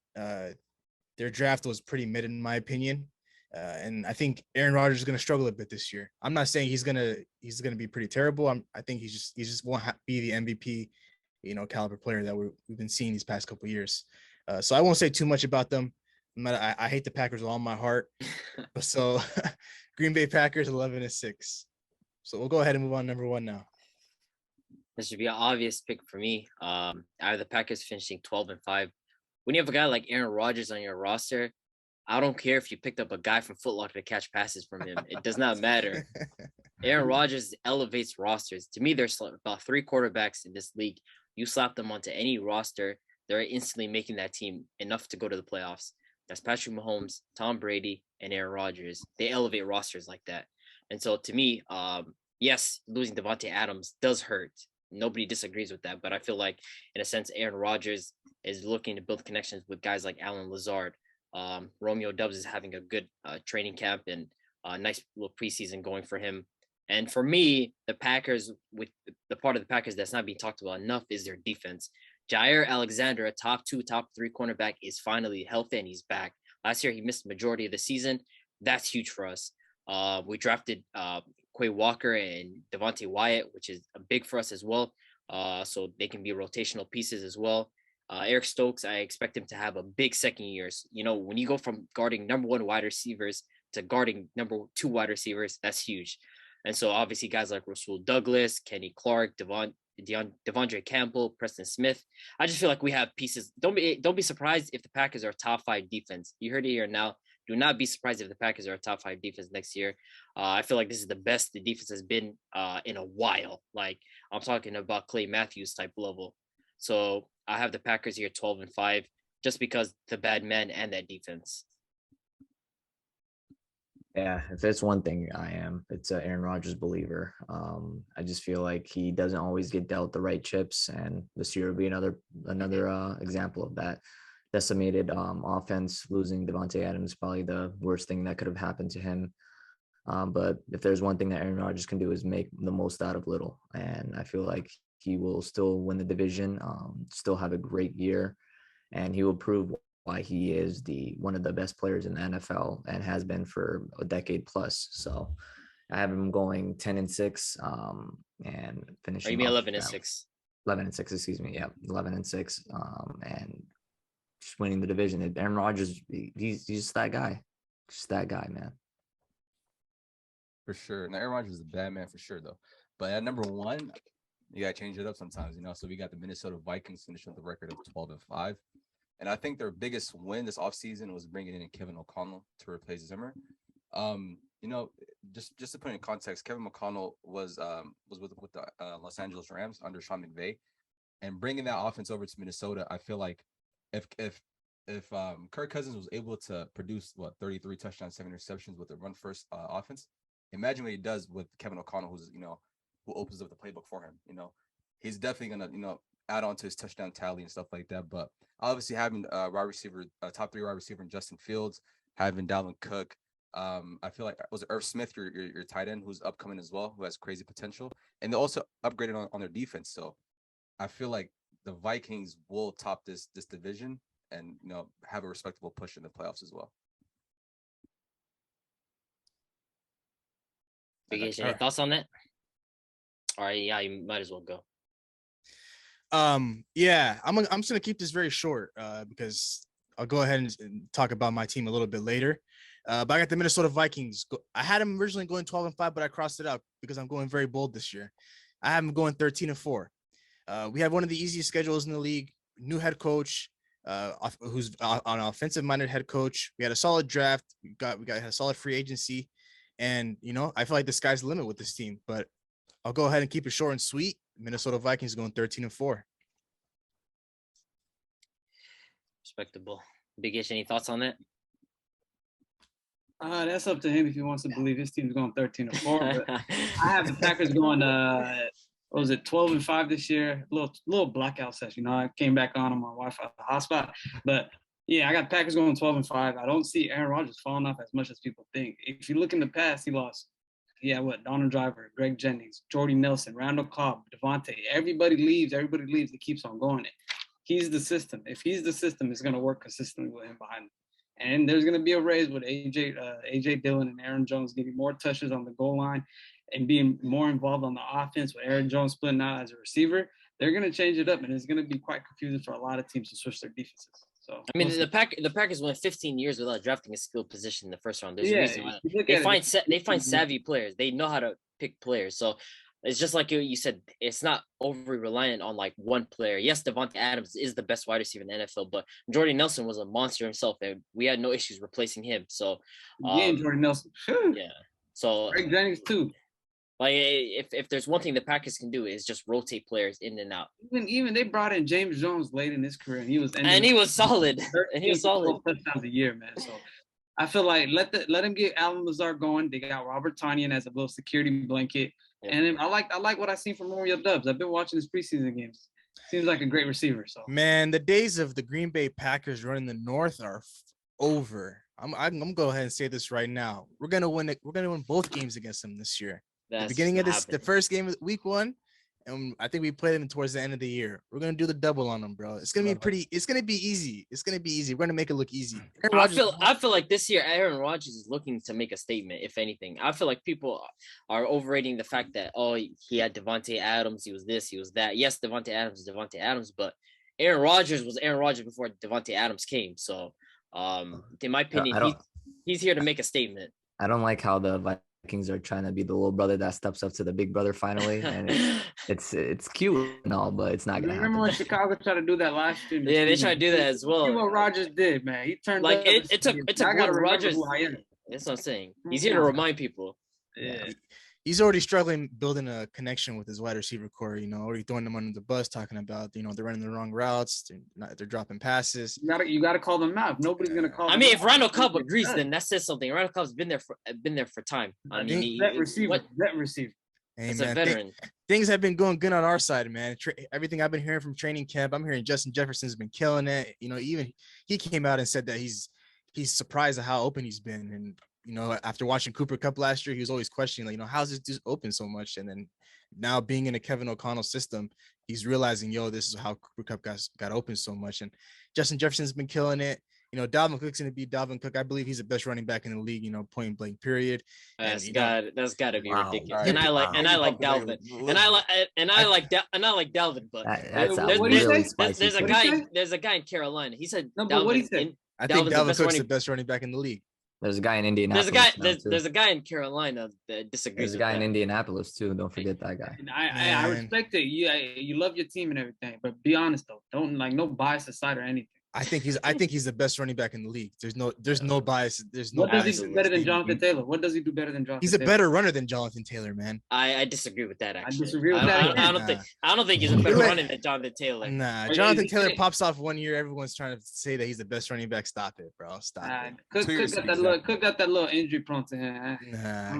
their draft was pretty mid in my opinion. And I think Aaron Rodgers is going to struggle a bit this year. I'm not saying he's gonna be pretty terrible. I think he just won't be the MVP, caliber player that we've been seeing these past couple of years. So I won't say too much about them. I hate the Packers with all my heart. So Green Bay Packers 11-6. So we'll go ahead and move on to number 1 now. This should be an obvious pick for me. I have the Packers finishing 12-5. when you have a guy like Aaron Rodgers on your roster, I don't care if you picked up a guy from Foot Locker to catch passes from him. It does not matter. Aaron Rodgers elevates rosters. To me, there's about 3 quarterbacks in this league. You slap them onto any roster, they're instantly making that team enough to go to the playoffs. That's Patrick Mahomes, Tom Brady, and Aaron Rodgers. They elevate rosters like that. And so to me, yes, losing Devontae Adams does hurt. Nobody disagrees with that. But I feel like, in a sense, Aaron Rodgers is looking to build connections with guys like Alan Lazard. Romeo Dubs is having a good training camp and a nice little preseason going for him. And for me, the Packers, with the part of the Packers that's not being talked about enough, is their defense. Jair Alexander, a top 2, top 3 cornerback, is finally healthy and he's back. Last year, he missed the majority of the season. That's huge for us. We drafted Quay Walker and Devontae Wyatt, which is big for us as well. So they can be rotational pieces as well. Eric Stokes, I expect him to have a big second year. You know, when you go from guarding number 1 wide receivers to guarding number 2 wide receivers, that's huge. And so obviously guys like Rasul Douglas, Kenny Clark, Devondre Campbell, Preston Smith. I just feel like we have pieces. Don't be surprised if the Packers are a top 5 defense. You heard it here now. Do not be surprised if the Packers are a top 5 defense next year. I feel like this is the best the defense has been in a while. Like, I'm talking about Clay Matthews type level. So I have the Packers here 12-5, just because the bad man and that defense. Yeah, if there's one thing I am, it's an Aaron Rodgers believer. I just feel like he doesn't always get dealt the right chips, and this year will be another example of that. Decimated offense, losing Devontae Adams, probably the worst thing that could have happened to him. But if there's one thing that Aaron Rodgers can do is make the most out of little, and I feel like he will still win the division, still have a great year, and he will prove why he is one of the best players in the NFL and has been for a decade plus. So I have him going 10-6 and finishing. Or you mean 11-6? 11-6, excuse me. Yeah, 11-6, and just winning the division. Aaron Rodgers, he's just that guy. Just that guy, man. For sure. Now, Aaron Rodgers is a bad man for sure, though. But at number 1, you got to change it up sometimes, you know. So we got the Minnesota Vikings finishing with a record of 12-5. And I think their biggest win this offseason was bringing in Kevin O'Connell to replace Zimmer. You know, just to put it in context, Kevin McConnell was with the Los Angeles Rams under Sean McVay, and bringing that offense over to Minnesota. I feel like if Kirk Cousins was able to produce 33 touchdowns, 7 interceptions with a run first offense, imagine what he does with Kevin O'Connell, who opens up the playbook for him. You know, he's definitely gonna add on to his touchdown tally and stuff like that. But obviously having top 3 wide receiver in Justin Fields, having Dalvin Cook, I feel like was it Irv Smith, your tight end, who's upcoming as well, who has crazy potential, and they also upgraded on their defense. So I feel like the Vikings will top this division and have a respectable push in the playoffs as well. Any thoughts on that? All right, yeah, you might as well go. Yeah, I'm just gonna keep this very short because I'll go ahead and talk about my team a little bit later. But I got the Minnesota Vikings. I had them originally going 12-5, but I crossed it out because I'm going very bold this year. I have them going 13-4. We have one of the easiest schedules in the league. New head coach, who's an offensive-minded head coach. We had a solid draft. We got a solid free agency, and I feel like the sky's the limit with this team. But I'll go ahead and keep it short and sweet. Minnesota Vikings going 13-4. Respectable. Big Ish, any thoughts on that? That's up to him if he wants to believe his team's going 13-4. But I have the Packers going 12-5 this year. Little blackout session. I came back on my Wi-Fi hotspot. But yeah, I got Packers going 12-5. I don't see Aaron Rodgers falling off as much as people think. If you look in the past, he lost. Yeah, Donald Driver, Greg Jennings, Jordy Nelson, Randall Cobb, Devontae. Everybody leaves. He keeps on going. He's the system. If he's the system, it's going to work consistently with him behind him. And there's going to be a raise with A.J. Dillon and Aaron Jones getting more touches on the goal line and being more involved on the offense with Aaron Jones splitting out as a receiver. They're going to change it up, and it's going to be quite confusing for a lot of teams to switch their defenses. So I mean, the Packers went 15 years without drafting a skilled position in the first round. There's a reason why. They find savvy players. They know how to pick players. So it's just like you said, it's not overly reliant on like one player. Yes, Devontae Adams is the best wide receiver in the NFL, but Jordy Nelson was a monster himself, and we had no issues replacing him. So, Jordy Nelson. yeah. So Greg Jennings too. Like if there's one thing the Packers can do is just rotate players in and out. Even they brought in James Jones late in his career, and he was solid. And he was solid. Touchdowns a year, man. So I feel like let him get Alan Lazard going. They got Robert Tonyan as a little security blanket, and then I like what I seen from Romeo Dubs. I've been watching his preseason games. Seems like a great receiver. So man, the days of the Green Bay Packers running the North are over. I'm gonna go ahead and say this right now. We're gonna win it. We're gonna win both games against them this year. The beginning of the first game of week 1, and I think we play them towards the end of the year. We're gonna do the double on them, bro. It's gonna be it's gonna be easy. It's gonna be easy. We're gonna make it look easy. I feel like this year Aaron Rodgers is looking to make a statement. If anything, I feel like people are overrating the fact that he had Devontae Adams, he was this, he was that. Yes, Devontae Adams is Devontae Adams, but Aaron Rodgers was Aaron Rodgers before Devontae Adams came. So, in my opinion, he's here to make a statement. I don't like how the Vikings are trying to be the little brother that steps up to the big brother finally, and it's cute and all, but it's not gonna happen. Remember when Chicago tried to do that last year? Yeah, they tried to do that as well. See what Rodgers did, man. He turned like it took one Rodgers. That's what I'm saying. He's here to remind people. Yeah. He's already struggling building a connection with his wide receiver core, already throwing them under the bus, talking about, they're running the wrong routes, they're dropping passes. You gotta call them out. Nobody's gonna call them if Randall Cobb agrees, then that says something. Randall Cobb's been there for time. I mean, vet receiver. Hey, It's man, a veteran. Things have been going good on our side, man. Everything I've been hearing from training camp, I'm hearing Justin Jefferson's been killing it. Even he came out and said that he's surprised at how open he's been. And after watching Cooper Kupp last year, he was always questioning, how's this dude open so much? And then now being in a Kevin O'Connell system, he's realizing, this is how Cooper Kupp got open so much. And Justin Jefferson's been killing it. Dalvin Cook's going to be Dalvin Cook. I believe he's the best running back in the league, point blank period. That's got to be ridiculous. And I like Dalvin. And I like Dalvin, but there's a guy in Carolina. He said what he said? I think Dalvin Cook's the best running back in the league. There's a guy in Indianapolis. There's a guy in Carolina that disagrees. There's a guy in Indianapolis too. Don't forget that guy. And I respect it. You love your team and everything, but be honest though. Don't no bias aside or anything. I think he's the best running back in the league. There's no bias. There's no. What does he do better than Jonathan Taylor? What does he do better than Jonathan? He's a better runner than Jonathan Taylor, man. I disagree with that. Actually, I disagree with that. I don't think he's a better runner than Jonathan Taylor. Nah, Jonathan Taylor pops off one year. Everyone's trying to say that he's the best running back. Stop it, bro. Stop it. Cook got that little injury prone to him. Nah,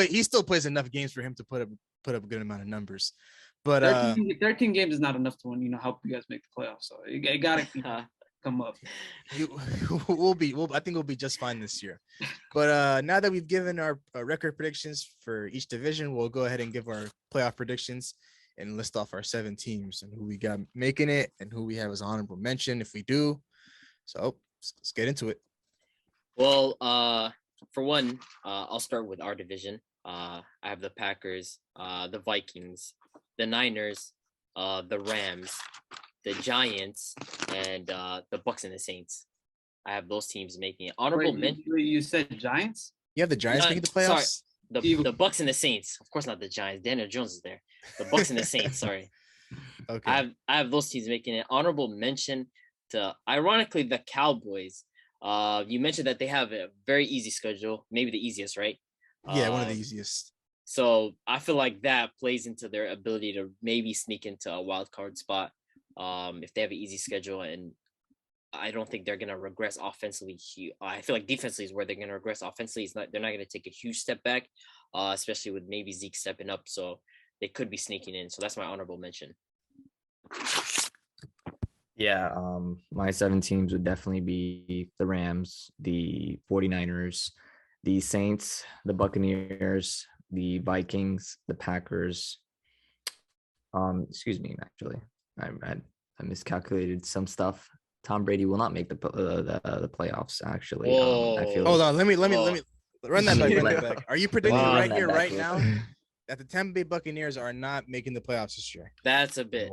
he still plays enough games for him to put up a good amount of numbers. But 13 games is not enough to help you guys make the playoffs. So it gotta come up. I think we'll be just fine this year. But now that we've given our record predictions for each division, we'll go ahead and give our playoff predictions and list off our 7 teams and who we got making it and who we have as honorable mention if we do. So let's get into it. Well, for one, I'll start with our division. I have the Packers, the Vikings, the Niners, the Rams, the Giants, and the Bucks and the Saints. I have those teams making it. Honorable mention. You said Giants? You have the Giants making the playoffs? Sorry, the Bucks and the Saints. Of course not the Giants. Daniel Jones is there. The Bucks and the Saints, sorry. Okay. I have those teams making it. Honorable mention to, ironically, the Cowboys. You mentioned that they have a very easy schedule, maybe the easiest, right? Yeah, one of the easiest. So I feel like that plays into their ability to maybe sneak into a wild card spot. If they have an easy schedule, and I don't think they're gonna regress offensively. I feel like defensively is where they're gonna regress. Offensively, they're not gonna take a huge step back, especially with maybe Zeke stepping up. So they could be sneaking in. So that's my honorable mention. Yeah, my 7 teams would definitely be the Rams, the 49ers, the Saints, the Buccaneers, the Vikings, the Packers. Excuse me, actually. I miscalculated some stuff. Tom Brady will not make the playoffs. Actually, I feel. Hold on, let me run that back. Are you predicting right now that the Tampa Bay Buccaneers are not making the playoffs this year? That's a bit.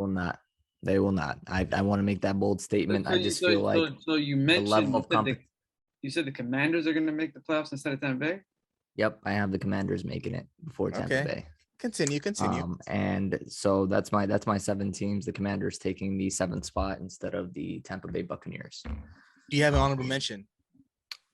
They will not. I want to make that bold statement. I just feel like. So you mentioned you said the Commanders are going to make the playoffs instead of Tampa Bay. Yep, I have the Commanders making it before Tampa Bay. Continue. And so that's my 7 teams. The Commanders taking the 7th spot instead of the Tampa Bay Buccaneers. Do you have an honorable mention?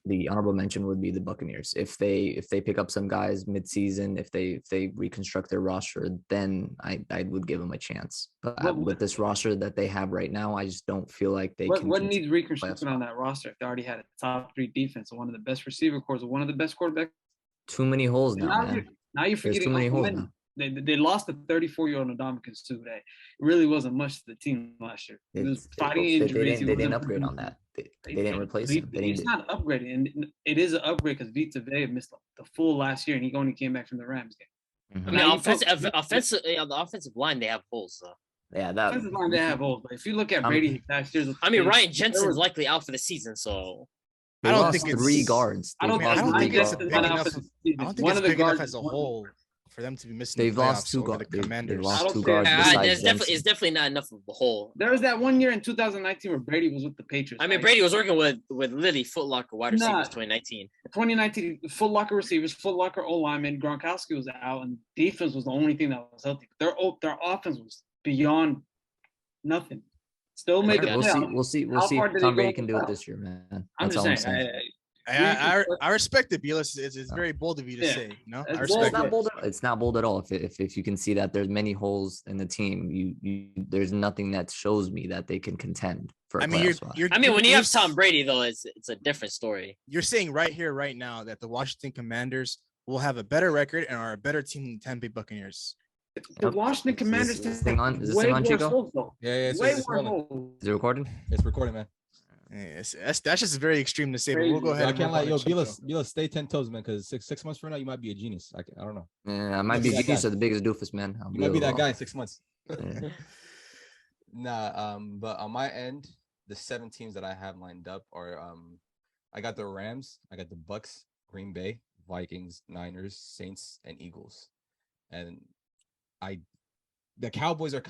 The honorable mention would be the Buccaneers. If they pick up some guys midseason, if they reconstruct their roster, then I would give them a chance. But with this roster that they have right now, I just don't feel like they can. What needs reconstruction on that roster if they already had a top 3 defense, one of the best receiver corps, one of the best quarterbacks? Too many holes now, man. Now you're forgetting too many holes now. They lost a 34-year-old Ndamukong Suh. It really wasn't much to the team last year. It was fighting injuries. They didn't upgrade on that. They didn't replace him. He's not upgrading, and it is an upgrade because Vita Vea missed the full last year, and he only came back from the Rams game. I mean, the offensive line, they have holes, though. Yeah, that offensive line they have holes. But if you look at Brady last year's, Ryan Jensen's likely out for the season, so I don't think 3 guards. I don't think it's big enough. I don't think it's big enough as a whole for them to be missing. They've lost 2 guards. They've lost 2 guards. It's definitely not enough of a hole. There was that one year in 2019 where Brady was with the Patriots. I mean, Brady was working with literally Foot Locker wide receivers. 2019, Foot Locker receivers, Foot Locker O lineman. Gronkowski was out, and defense was the only thing that was healthy. Their offense was beyond nothing. Still made the playoffs. We'll see if Tom Brady can do it this year, man. I'm just saying. I respect it, Bilas. It's very bold of you to say. You know, I respect it. It's not bold at all. If you can see that there's many holes in the team, there's nothing that shows me that they can contend for. When you have Tom Brady, though, it's a different story. You're saying right here, right now, that the Washington Commanders will have a better record and are a better team than the Tampa Bay Buccaneers. The Washington Commanders. Is this thing on, Chico? Yeah. Way more holes. Is it recording? It's recording, man. Yes, that's just very extreme to say, but we'll go ahead. I can't lie, Bilas, stay 10 toes, man, because six months from now you might be a genius. I don't know. Yeah, I might be a genius or the biggest doofus, man. You might be that guy in 6 months. Yeah. But on my end, the 7 teams that I have lined up are I got the Rams, I got the Bucks, Green Bay, Vikings, Niners, Saints, and Eagles. And the Cowboys are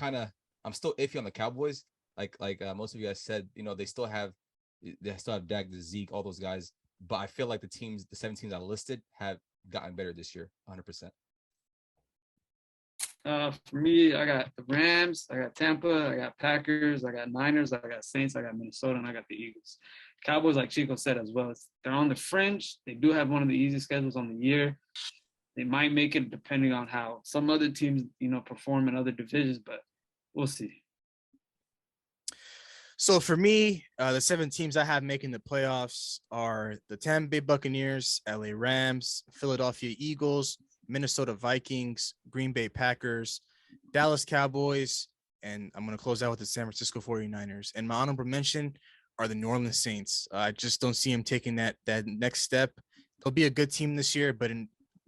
I'm still iffy on the Cowboys. Like most of you guys said, they still have Dak, the Zeke, all those guys. But I feel like the 7 teams I listed have gotten better this year, 100%. For me, I got the Rams, I got Tampa, I got Packers, I got Niners, I got Saints, I got Minnesota, and I got the Eagles. Cowboys, like Chico said as well, they're on the fringe. They do have one of the easiest schedules on the year. They might make it depending on how some other teams, perform in other divisions, but we'll see. So for me, the 7 teams I have making the playoffs are the Tampa Bay Buccaneers, LA Rams, Philadelphia Eagles, Minnesota Vikings, Green Bay Packers, Dallas Cowboys, and I'm going to close out with the San Francisco 49ers. And my honorable mention are the New Orleans Saints. I just don't see them taking that next step. They'll be a good team this year, but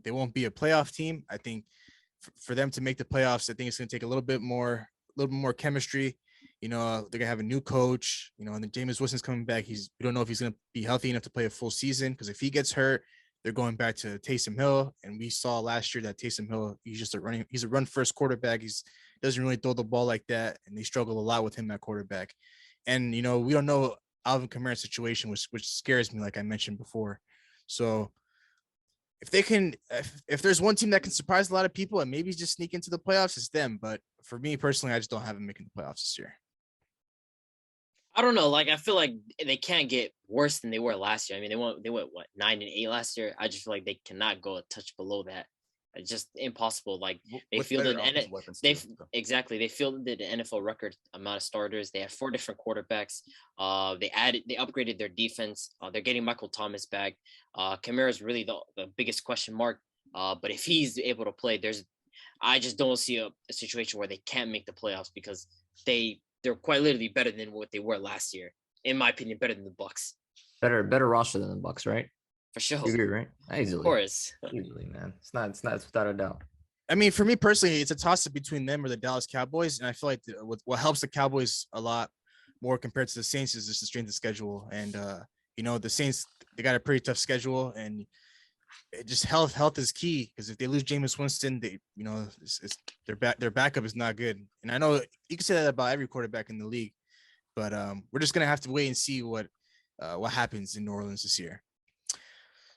they won't be a playoff team. I think for them to make the playoffs, I think it's going to take a little bit more chemistry. They're gonna have a new coach, and then Jameis Winston's coming back. We don't know if he's gonna be healthy enough to play a full season, because if he gets hurt, they're going back to Taysom Hill. And we saw last year that Taysom Hill, he's a run first quarterback. He doesn't really throw the ball like that, and they struggle a lot with him at quarterback. And we don't know Alvin Kamara's situation, which scares me, like I mentioned before. So if there's one team that can surprise a lot of people and maybe just sneak into the playoffs, it's them. But for me personally, I just don't have them making the playoffs this year. I don't know. I feel like they can't get worse than they were last year. I mean, they went 9-8 last year. I just feel like they cannot go a touch below that. It's just impossible. They fielded they fielded the NFL record amount of starters. They have 4 different quarterbacks. They upgraded their defense. They're getting Michael Thomas back. Kamara is really the biggest question mark. But if he's able to play, I just don't see a situation where they can't make the playoffs, because they're quite literally better than what they were last year. In my opinion, better than the Bucks. Better roster than the Bucks, right? For sure. You agree, right? Easily. Of course. Easily, man. It's not without a doubt. I mean, for me personally, it's a toss-up between them or the Dallas Cowboys. And I feel like what helps the Cowboys a lot more compared to the Saints is just the strength of schedule. And, the Saints, they got a pretty tough schedule, and it just health is key, because if they lose Jameis Winston, their backup is not good. And I know you can say that about every quarterback in the league, but we're just going to have to wait and see what happens in New Orleans this year.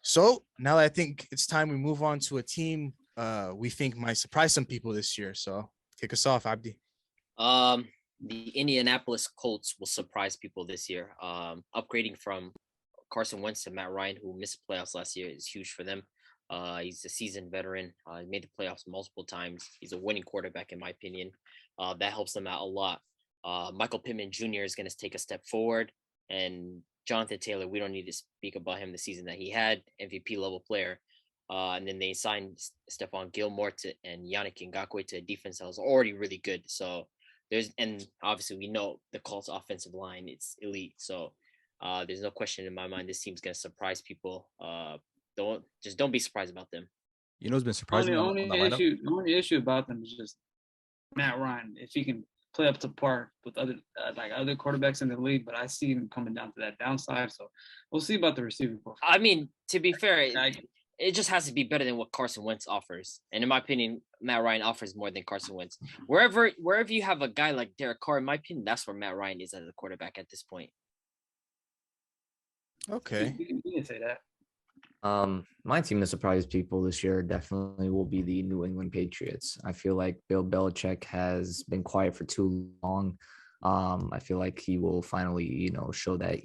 So now I think it's time we move on to a team we think might surprise some people this year. So kick us off, Abdi. The Indianapolis Colts will surprise people this year. Upgrading from Carson Wentz to Matt Ryan, who missed the playoffs last year, is huge for them. He's a seasoned veteran. He made the playoffs multiple times. He's a winning quarterback, in my opinion. That helps them out a lot. Michael Pittman Jr. is going to take a step forward, and Jonathan Taylor, we don't need to speak about him the season that he had, MVP level player. And then they signed Stephon Gilmore and Yannick Ngakoue to a defense that was already really good. So and obviously we know the Colts offensive line, it's elite. So there's no question in my mind this team's going to surprise people. Don't be surprised about them. You know what's been surprising on the lineup? The only issue about them is just Matt Ryan. If he can play up to par with other other quarterbacks in the league, but I see him coming down to that downside. So we'll see about the receiving profile. I mean, to be fair, it just has to be better than what Carson Wentz offers. And in my opinion, Matt Ryan offers more than Carson Wentz. Wherever you have a guy like Derek Carr, in my opinion, that's where Matt Ryan is as a quarterback at this point. Okay. You can say that. My team to surprise people this year definitely will be the New England Patriots. I feel like Bill Belichick has been quiet for too long. I feel like he will finally, show that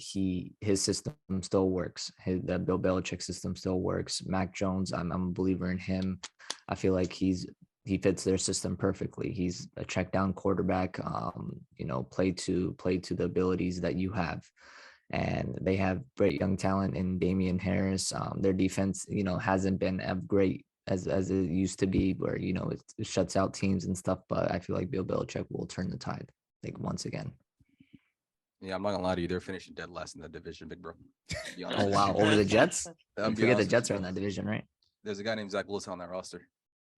his system still works. The Bill Belichick system still works. Mac Jones, I'm a believer in him. I feel like he fits their system perfectly. He's a check down quarterback. Play to the abilities that you have. And they have great young talent in Damian Harris. Their defense, hasn't been as great as it used to be, where it shuts out teams and stuff. But I feel like Bill Belichick will turn the tide, once again. Yeah, I'm not gonna lie to you. They're finishing dead last in that division, big bro. Oh wow, over the Jets. Forget the Jets are in that division, right? There's a guy named Zach Wilson on that roster.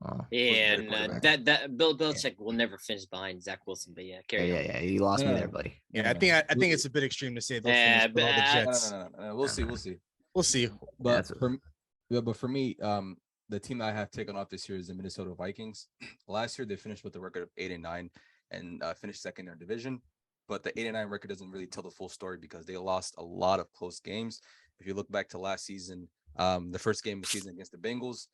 Oh. Yeah, and that Bill Belichick will never finish behind Zach Wilson. But yeah, carry on. Yeah, you lost me there, buddy. Yeah, I think it's a bit extreme to say they'll finish below the Jets. No. We'll see. But for me, the team that I have taken off this year is the Minnesota Vikings. Last year they finished with a record of 8-9 and finished second in their division. But the 8-9 record doesn't really tell the full story because they lost a lot of close games. If you look back to last season, the first game of the season against the Bengals,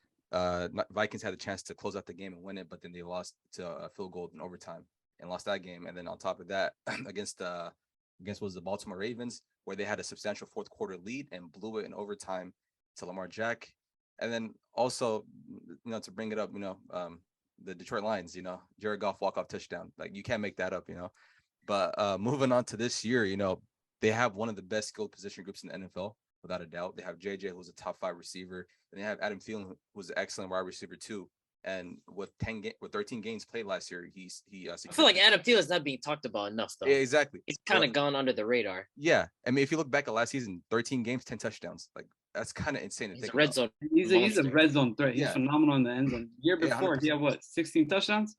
Vikings had a chance to close out the game and win it, but then they lost to a field goal in overtime and lost that game. And then on top of that, against was the Baltimore Ravens, where they had a substantial fourth quarter lead and blew it in overtime to Lamar Jack. And then also, to bring it up, the Detroit Lions, Jared Goff walk-off touchdown. Like, you can't make that up, But moving on to this year, they have one of the best skilled position groups in the NFL, without a doubt. They have JJ, who's a top 5 receiver, and they have Adam Thielen, who's an excellent wide receiver too. And with 13 games played last year, he I feel like Adam Thielen is not being talked about enough, though. Yeah, exactly. He's kind of gone under the radar. Yeah, I mean, if you look back at last season, 13 games, 10 touchdowns. Like, that's kind of insane. He's a red zone. He's a red zone threat. He's phenomenal in the end zone. Year before, he had 16 touchdowns.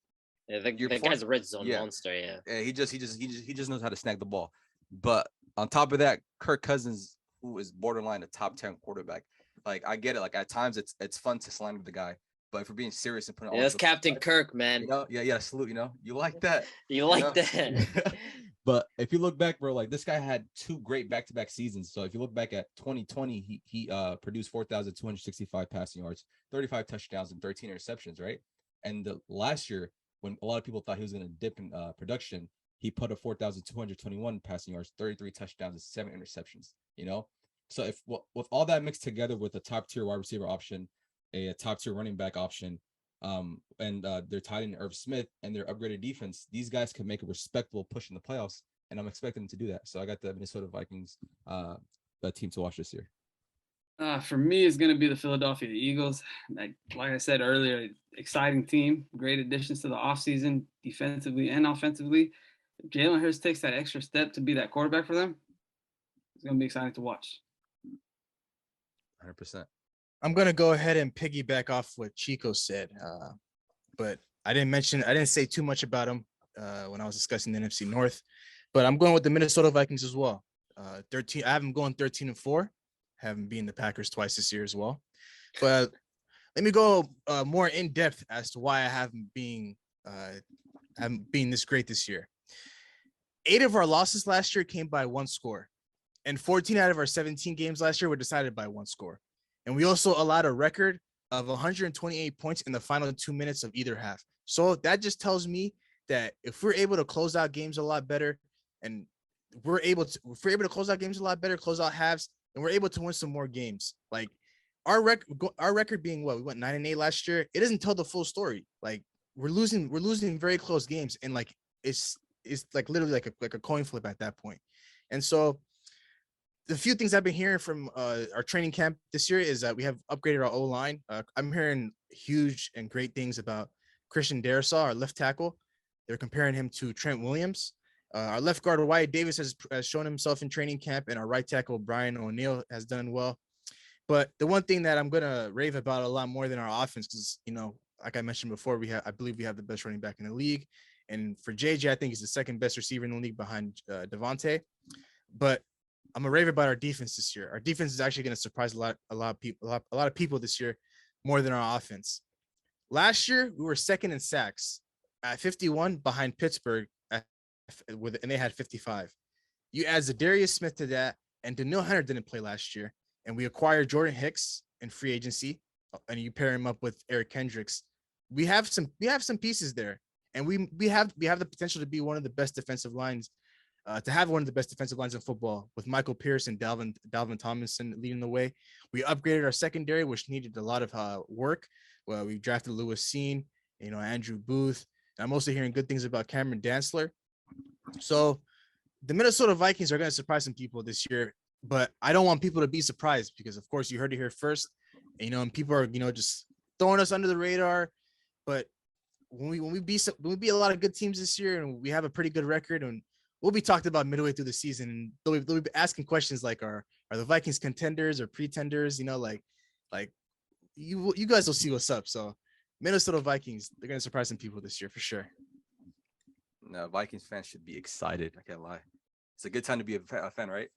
Yeah, that guy's a red zone monster. Yeah, he just knows how to snag the ball. But on top of that, Kirk Cousins, who is borderline a top 10 quarterback. Like, I get it. Like, at times it's fun to slander the guy, but if we're being serious and putting all that's Captain Kirk, man. Salute. You like that. That. But if you look back, bro, like, this guy had 2 great back-to-back seasons. So if you look back at 2020, he produced 4,265 passing yards, 35 touchdowns, and 13 interceptions, right? And the last year, when a lot of people thought he was going to dip in production, he put up 4,221 passing yards, 33 touchdowns, and 7 interceptions. So if with all that mixed together with a top-tier wide receiver option, a top-tier running back option, and they're tied in Irv Smith and their upgraded defense, these guys can make a respectable push in the playoffs, and I'm expecting them to do that. So I got the Minnesota Vikings team to watch this year. For me, it's going to be the Philadelphia Eagles. Like I said earlier, exciting team, great additions to the offseason, defensively and offensively. If Jalen Hurts takes that extra step to be that quarterback for them, it's going to be exciting to watch. 100%. I'm going to go ahead and piggyback off what Chico said, but I didn't say too much about him when I was discussing the NFC North, but I'm going with the Minnesota Vikings as well. I have them going 13-4, having beaten the Packers twice this year as well. But let me go more in depth as to why I haven't been this great this year. 8 of our losses last year came by 1 score, and 14 out of our 17 games last year were decided by 1 score. And we also allowed a record of 128 points in the final 2 minutes of either half. So that just tells me that if we're able to close out games a lot better, and if we're able to close out games a lot better, close out halves, and we're able to win some more games. Like our record being what, we went 9-8 last year. It doesn't tell the full story. Like we're losing very close games, and like it's like literally like a coin flip at that point. And so the few things I've been hearing from our training camp this year is that we have upgraded our O-line. I'm hearing huge and great things about Christian Darrisaw, our left tackle. They're comparing him to Trent Williams. Our left guard, Wyatt Davis, has shown himself in training camp, and our right tackle, Brian O'Neill, has done well. But the one thing that I'm going to rave about a lot more than our offense, because, you know, like I mentioned before, I believe we have the best running back in the league. And for JJ, I think he's the second best receiver in the league behind Devontae. But I'm gonna rave about our defense this year. Our defense is actually going to surprise a lot of people this year, more than our offense. Last year, we were second in sacks at 51 behind Pittsburgh, and they had 55. You add Zadarius Smith to that, and Daniil Hunter didn't play last year, and we acquired Jordan Hicks in free agency, and you pair him up with Eric Kendricks. We have some pieces there, and we have the potential to be one of the best defensive lines. To have one of the best defensive lines in football, with Michael Pierce and Dalvin Tomlinson leading the way. We upgraded our secondary, which needed a lot of work. Well, we drafted Lewis Seen, Andrew Booth. And I'm also hearing good things about Cameron Dantzler. So the Minnesota Vikings are going to surprise some people this year, but I don't want people to be surprised because, of course, you heard it here first. And people are, just throwing us under the radar. But when we beat a lot of good teams this year, and we have a pretty good record, and we'll be talked about midway through the season, and they'll be asking questions like, are the Vikings contenders or pretenders? Like you guys will see what's up. So Minnesota Vikings, they're going to surprise some people this year for sure. No, Vikings fans should be excited. I can't lie. It's a good time to be a fan, right?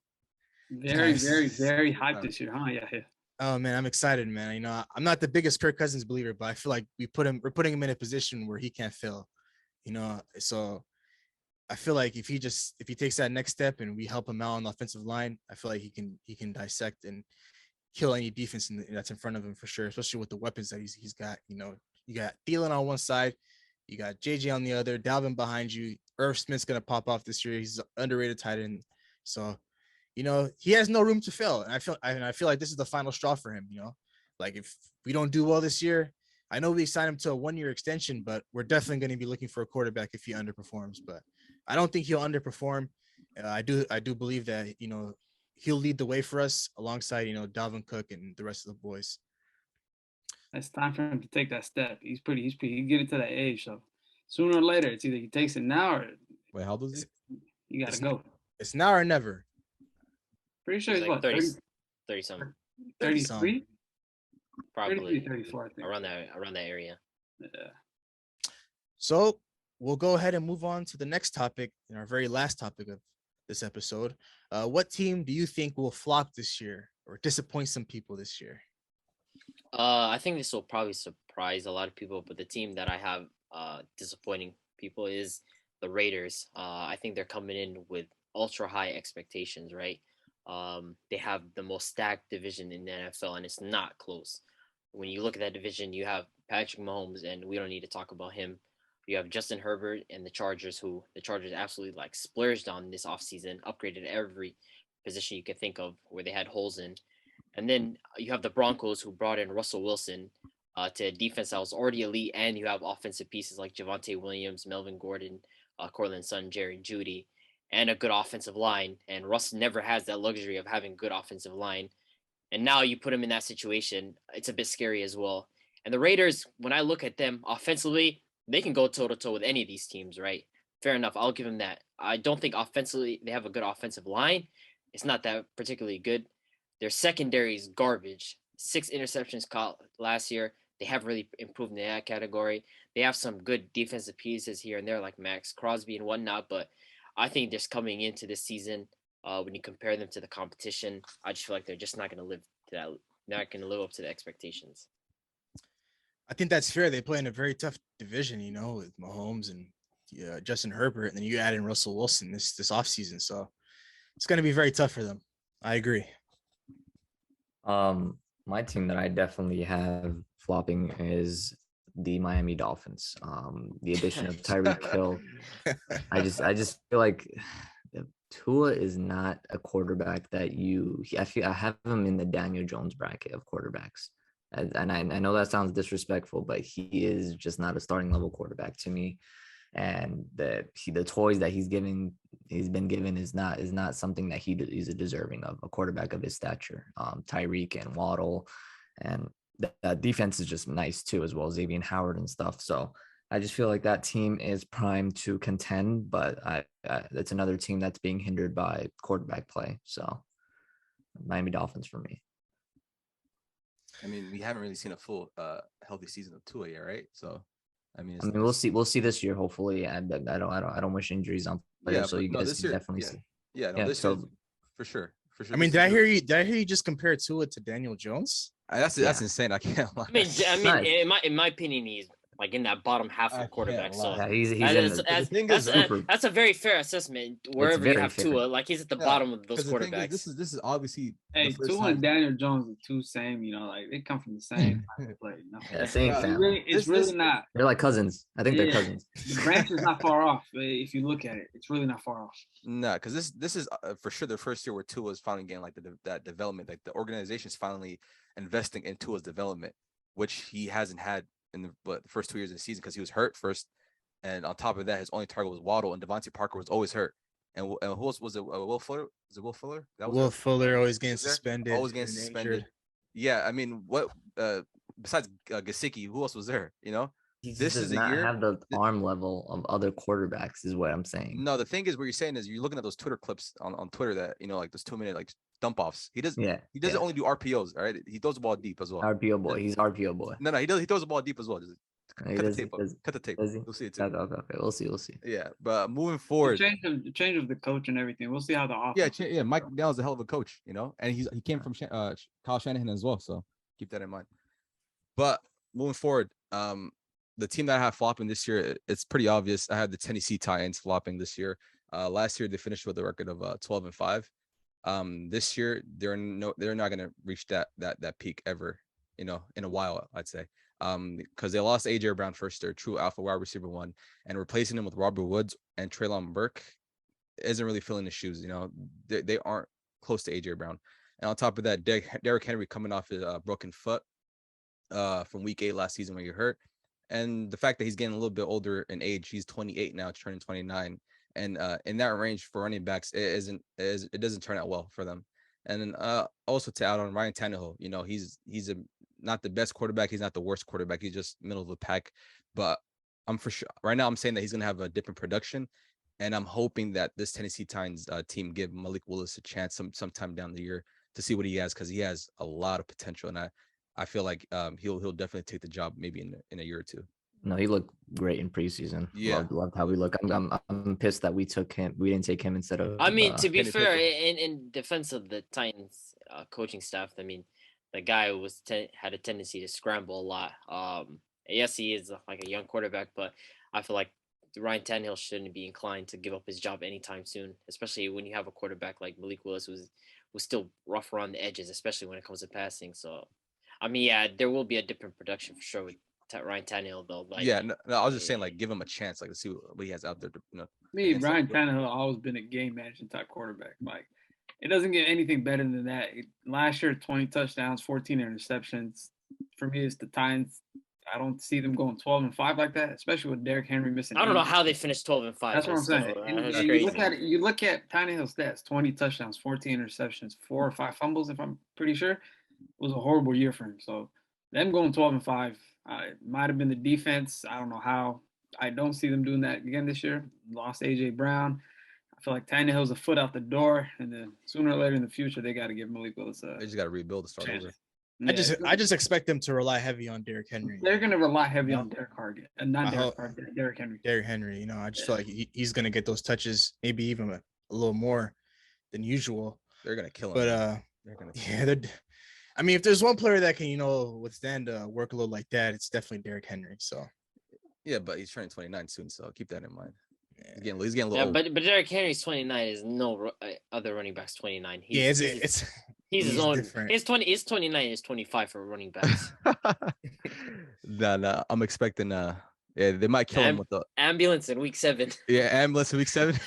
Very, very, very hyped this year, huh? Yeah. Oh man, I'm excited, man. I'm not the biggest Kirk Cousins believer, but I feel like we're putting him in a position where he can't fail. So I feel like if he takes that next step and we help him out on the offensive line, I feel like he can dissect and kill any defense that's in front of him for sure, especially with the weapons that he's got. You got Thielen on one side, you got JJ on the other, Dalvin behind you. Irv Smith's gonna pop off this year. He's underrated tight end, so he has no room to fail. And I feel like this is the final straw for him. Like if we don't do well this year, I know we signed him to a 1-year extension, but we're definitely going to be looking for a quarterback if he underperforms. But I don't think he'll underperform. I do believe that he'll lead the way for us alongside Dalvin Cook and the rest of the boys. It's time for him to take that step. He's getting to that age, so sooner or later, it's either he takes it now or wait, how old is he? You gotta go. It's now or never. Pretty sure he's like what 30 something. 33? Probably 34, I think. around that area. Yeah. So we'll go ahead and move on to the next topic, and our very last topic of this episode. What team do you think will flop this year or disappoint some people this year? I think this will probably surprise a lot of people, but the team that I have disappointing people is the Raiders. I think they're coming in with ultra high expectations, right? They have the most stacked division in the NFL, and it's not close. When you look at that division, you have Patrick Mahomes, and we don't need to talk about him. You have Justin Herbert and the Chargers, who the Chargers absolutely splurged on this offseason, upgraded every position you could think of where they had holes in. And then you have the Broncos, who brought in Russell Wilson to a defense that was already elite, and you have offensive pieces like Javonte Williams, Melvin Gordon, Cortland Sutton, Jerry Jeudy, and a good offensive line. And Russ never has that luxury of having good offensive line. And now you put him in that situation, it's a bit scary as well. And the Raiders, when I look at them offensively, they can go toe-to-toe with any of these teams, right? Fair enough. I'll give them that. I don't think offensively they have a good offensive line. It's not that particularly good. Their secondary is garbage. 6 interceptions caught last year. They haven't really improved in that category. They have some good defensive pieces here and there, like Max Crosby and whatnot, but I think just coming into this season, when you compare them to the competition, I just feel like they're just not going to live to that. Not going to live up to the expectations. I think that's fair. They play in a very tough division, with Mahomes and Justin Herbert, and then you add in Russell Wilson this offseason. So it's going to be very tough for them. I agree. My team that I definitely have flopping is the Miami Dolphins. The addition of Tyreek Hill. I just feel like Tua is not a quarterback that I have him in the Daniel Jones bracket of quarterbacks. And I know that sounds disrespectful, but he is just not a starting level quarterback to me. And the toys that he's been given is not something that he's deserving of, a quarterback of his stature. Tyreek and Waddle, and that defense is just nice too, as well as Xavier Howard and stuff. So I just feel like that team is primed to contend, but it's another team that's being hindered by quarterback play. So Miami Dolphins for me. I mean, we haven't really seen a full healthy season of Tua yet, right? So I mean, we'll see this year. Hopefully, I don't wish injuries on players. So you guys can definitely see. Yeah, this year, for sure. I mean, did I hear you just compare Tua to Daniel Jones? That's insane. I can't lie. I mean, in my opinion, he's like in that bottom half of quarterback. So that's a very fair assessment. Wherever you have Tua, like he's at the bottom of those quarterbacks. This is obviously Tua and Daniel Jones are two same. You know, like they come from the same play. Same family. It's really not. They're like cousins. I think they're cousins. The branch is not far off. If you look at it, it's really not far off. No, because this is for sure the first year where Tua is finally getting like that development. Like the organization is finally investing in Tua's development, which he hasn't had in the first 2 years of the season because he was hurt first, and on top of that, his only target was Waddle, and Devontae Parker was always hurt. And who else was it? Will Fuller? Was it Will Fuller? Will Fuller always getting suspended. Always getting suspended. Yeah, I mean, what besides Gesicki, who else was there? You know, this does not have the arm level of other quarterbacks, is what I'm saying. No, the thing is, what you're saying is you're looking at those Twitter clips on Twitter that, you know, like those 2-minute like dump offs. He doesn't only do RPOs. All right, he throws the ball deep as well. RPO boy, he's RPO boy. No, he throws the ball deep as well. Just cut the tape. We'll see it too. Okay, we'll see. Yeah, but moving forward, the change of the coach and everything. We'll see how the offense. Yeah. Mike McDaniel's a hell of a coach, you know, and he came from Kyle Shanahan as well. So keep that in mind. But moving forward, the team that I have flopping this year, it's pretty obvious. I have the Tennessee Titans flopping this year. Last year they finished with a record of 12-5. This year they're not going to reach that peak ever, you know, in a while, I'd say. Because they lost AJ Brown first, their true alpha wide receiver one, and replacing him with Robert Woods and Treylon Burke isn't really filling the shoes. You know, they aren't close to AJ Brown. And on top of that, Derrick Henry coming off his broken foot from week 8 last season when he hurt. And the fact that he's getting a little bit older in age, he's 28 now, turning 29. And in that range for running backs, it doesn't turn out well for them. And then also to add on Ryan Tannehill, you know, he's not the best quarterback. He's not the worst quarterback. He's just middle of the pack. But I'm for sure right now I'm saying that he's going to have a different production. And I'm hoping that this Tennessee Titans team give Malik Willis a chance sometime down the year to see what he has, because he has a lot of potential. And I feel like he'll definitely take the job maybe in a year or two. No, he looked great in preseason. Yeah, loved how we look. I'm pissed that we didn't take him instead of. I mean, to be fair, in defense of the Titans coaching staff, I mean, the guy had a tendency to scramble a lot. Yes, he is like a young quarterback, but I feel like Ryan Tannehill shouldn't be inclined to give up his job anytime soon, especially when you have a quarterback like Malik Willis who's still rough around the edges, especially when it comes to passing. So, I mean, yeah, there will be a different production for sure with Ryan Tannehill, though. Like, yeah, no, I was just saying, like, give him a chance, like, to see what he has out there. You know, Ryan Tannehill always been a game management type quarterback. Like, it doesn't get anything better than that. Last year, 20 touchdowns, 14 interceptions. For me, it's the Titans. I don't see them going 12-5 like that, especially with Derrick Henry missing. I don't know how they finished 12-5. That's what I'm saying. You look at Tannehill's stats: 20 touchdowns, 14 interceptions, 4 or 5 fumbles. If I'm pretty sure, it was a horrible year for him. So them going 12-5. It might have been the defense. I don't know how. I don't see them doing that again this year. Lost AJ Brown. I feel like Tannehill's a foot out the door, and then sooner or later in the future, they got to give Malik Willis they just got to rebuild the start over. Yeah. I just expect them to rely heavy on Derrick Henry. They're going to rely heavy on Derrick Henry, Derrick Henry. Derrick Henry, you know, I just feel like he's going to get those touches, maybe even a little more than usual. They're going to kill him. But I mean, if there's one player that can, you know, withstand a workload like that, it's definitely Derrick Henry. So, yeah, but he's turning 29 soon, so keep that in mind. He's getting a little old. But Derrick Henry's 29 is no other running back's 29. It's He's his own. different. He's 20. He's 29. He's 25 for running backs. Nah. I'm expecting. Yeah, they might kill him with the ambulance in week 7. Yeah, ambulance in week 7.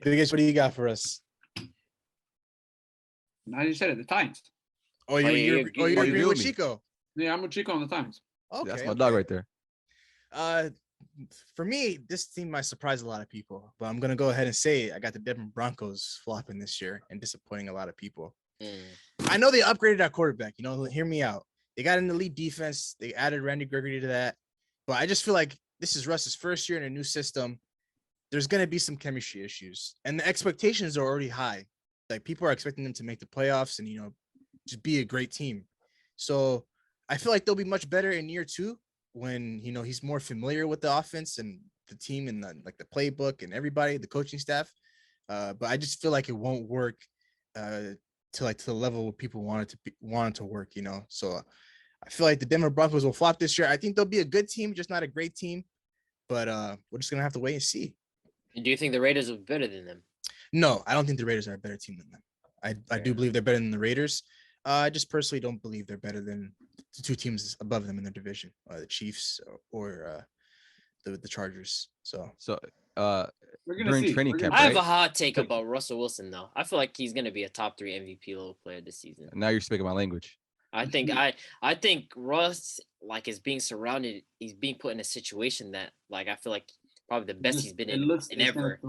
Biggest, what do you got for us? Now you said it, the Titans. Oh, you're agreeing with Chico. Yeah, I'm with Chico on the Titans. Okay, that's my dog right there. For me, this team might surprise a lot of people, but I'm gonna go ahead and say I got the Denver Broncos flopping this year and disappointing a lot of people. I know they upgraded our quarterback. You know, hear me out. They got an elite defense. They added Randy Gregory to that, but I just feel like this is Russ's first year in a new system. There's gonna be some chemistry issues, and the expectations are already high. Like people are expecting them to make the playoffs and just be a great team. So I feel like they'll be much better in year 2 when he's more familiar with the offense and the team and the playbook and everybody, the coaching staff. But I just feel like it won't work to the level where people want it to work. So I feel like the Denver Broncos will flop this year. I think they'll be a good team, just not a great team. But we're just gonna have to wait and see. Do you think the Raiders are better than them? No, I don't think the Raiders are a better team than them. I do believe they're better than the Raiders. I just personally don't believe they're better than the 2 teams above them in their division, the Chiefs or the Chargers. So we're gonna during see. training camp, I have right? a hot take about Russell Wilson, though. I feel like he's gonna be a top 3 MVP level player this season. Now you're speaking my language. I think Russ is being surrounded. He's being put in a situation that I feel like probably the best he's been in ever.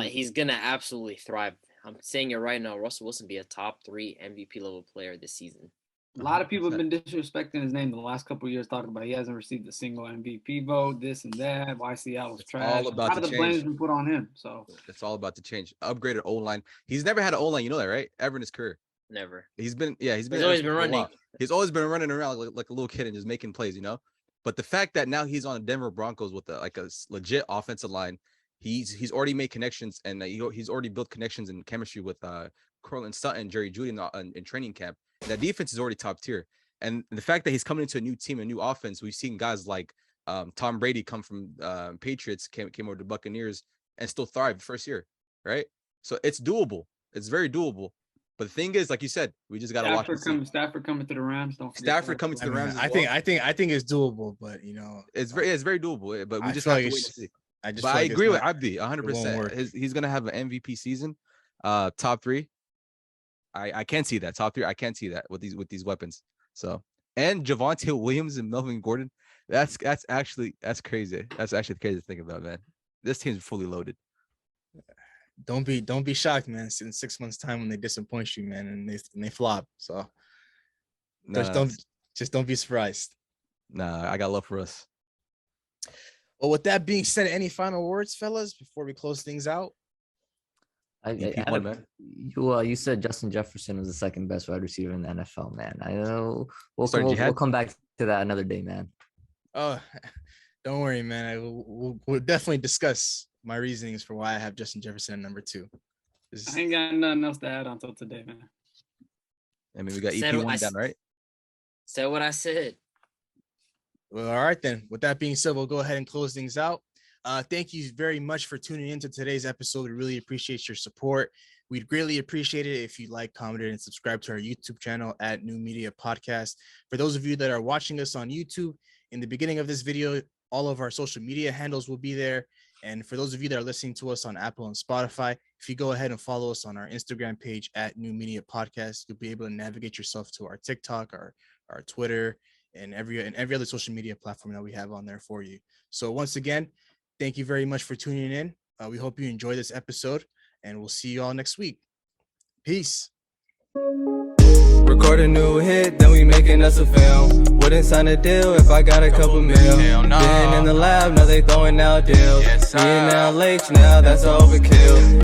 He's gonna absolutely thrive. I'm saying it right now. Russell Wilson be a top 3 MVP level player this season. A lot of people have been disrespecting his name the last couple of years, talking about he hasn't received a single MVP vote, this and that. Why Seattle's trash? All about a lot of the blame's been put on him. So it's all about to change. Upgraded O-line. He's never had an O-line. You know that, right? Ever in his career. Never. He's always been running. He's always been running around like a little kid and just making plays, But the fact that now he's on the Denver Broncos with a legit offensive line, he's already made connections and he's already built connections and chemistry with Cortland Sutton, Jerry Jeudy in training camp. That defense is already top tier. And the fact that he's coming into a new team, a new offense, we've seen guys like Tom Brady come from Patriots, came over to Buccaneers and still thrive first year, right? So it's doable. It's very doable. But the thing is, like you said, we just gotta watch. Stafford coming to the Rams. Stafford coming to the Rams. I think it's doable, but it's very doable. But we just have to wait and see. I agree agree with Abdi 100%. He's gonna have an MVP season, top 3. I can't see that top 3. I can't see that with these weapons. So and Javonte Williams and Melvin Gordon. That's crazy. That's actually crazy to think about, man. This team's fully loaded. Don't be shocked, man. In 6 months' time when they disappoint you, man, and they flop. So don't be surprised. Nah, I got love for us. Well, with that being said, any final words, fellas, before we close things out? You said Justin Jefferson was the second best wide receiver in the NFL, man. I know we'll come back to that another day, man. Oh, don't worry, man. We'll definitely discuss my reasonings for why I have Justin Jefferson at number 2. I ain't got nothing else to add until today, man. I mean, we got EP1 down, right? Said what I said. Well, all right then. With that being said, we'll go ahead and close things out. Thank you very much for tuning into today's episode. We really appreciate your support. We'd greatly appreciate it if you like, commented, and subscribe to our YouTube channel at New Media Podcast. For those of you that are watching us on YouTube, in the beginning of this video, all of our social media handles will be there. And for those of you that are listening to us on Apple and Spotify, if you go ahead and follow us on our Instagram page at New Media Podcast, you'll be able to navigate yourself to our TikTok, our Twitter, and every other social media platform that we have on there for you. So once again, thank you very much for tuning in. We hope you enjoy this episode, and we'll see you all next week. Peace. Record a new hit, then we making us a film. Wouldn't sign a deal if I got a couple mil. Been in the lab, now they throwing out deals. Yes, now late, now that's overkill.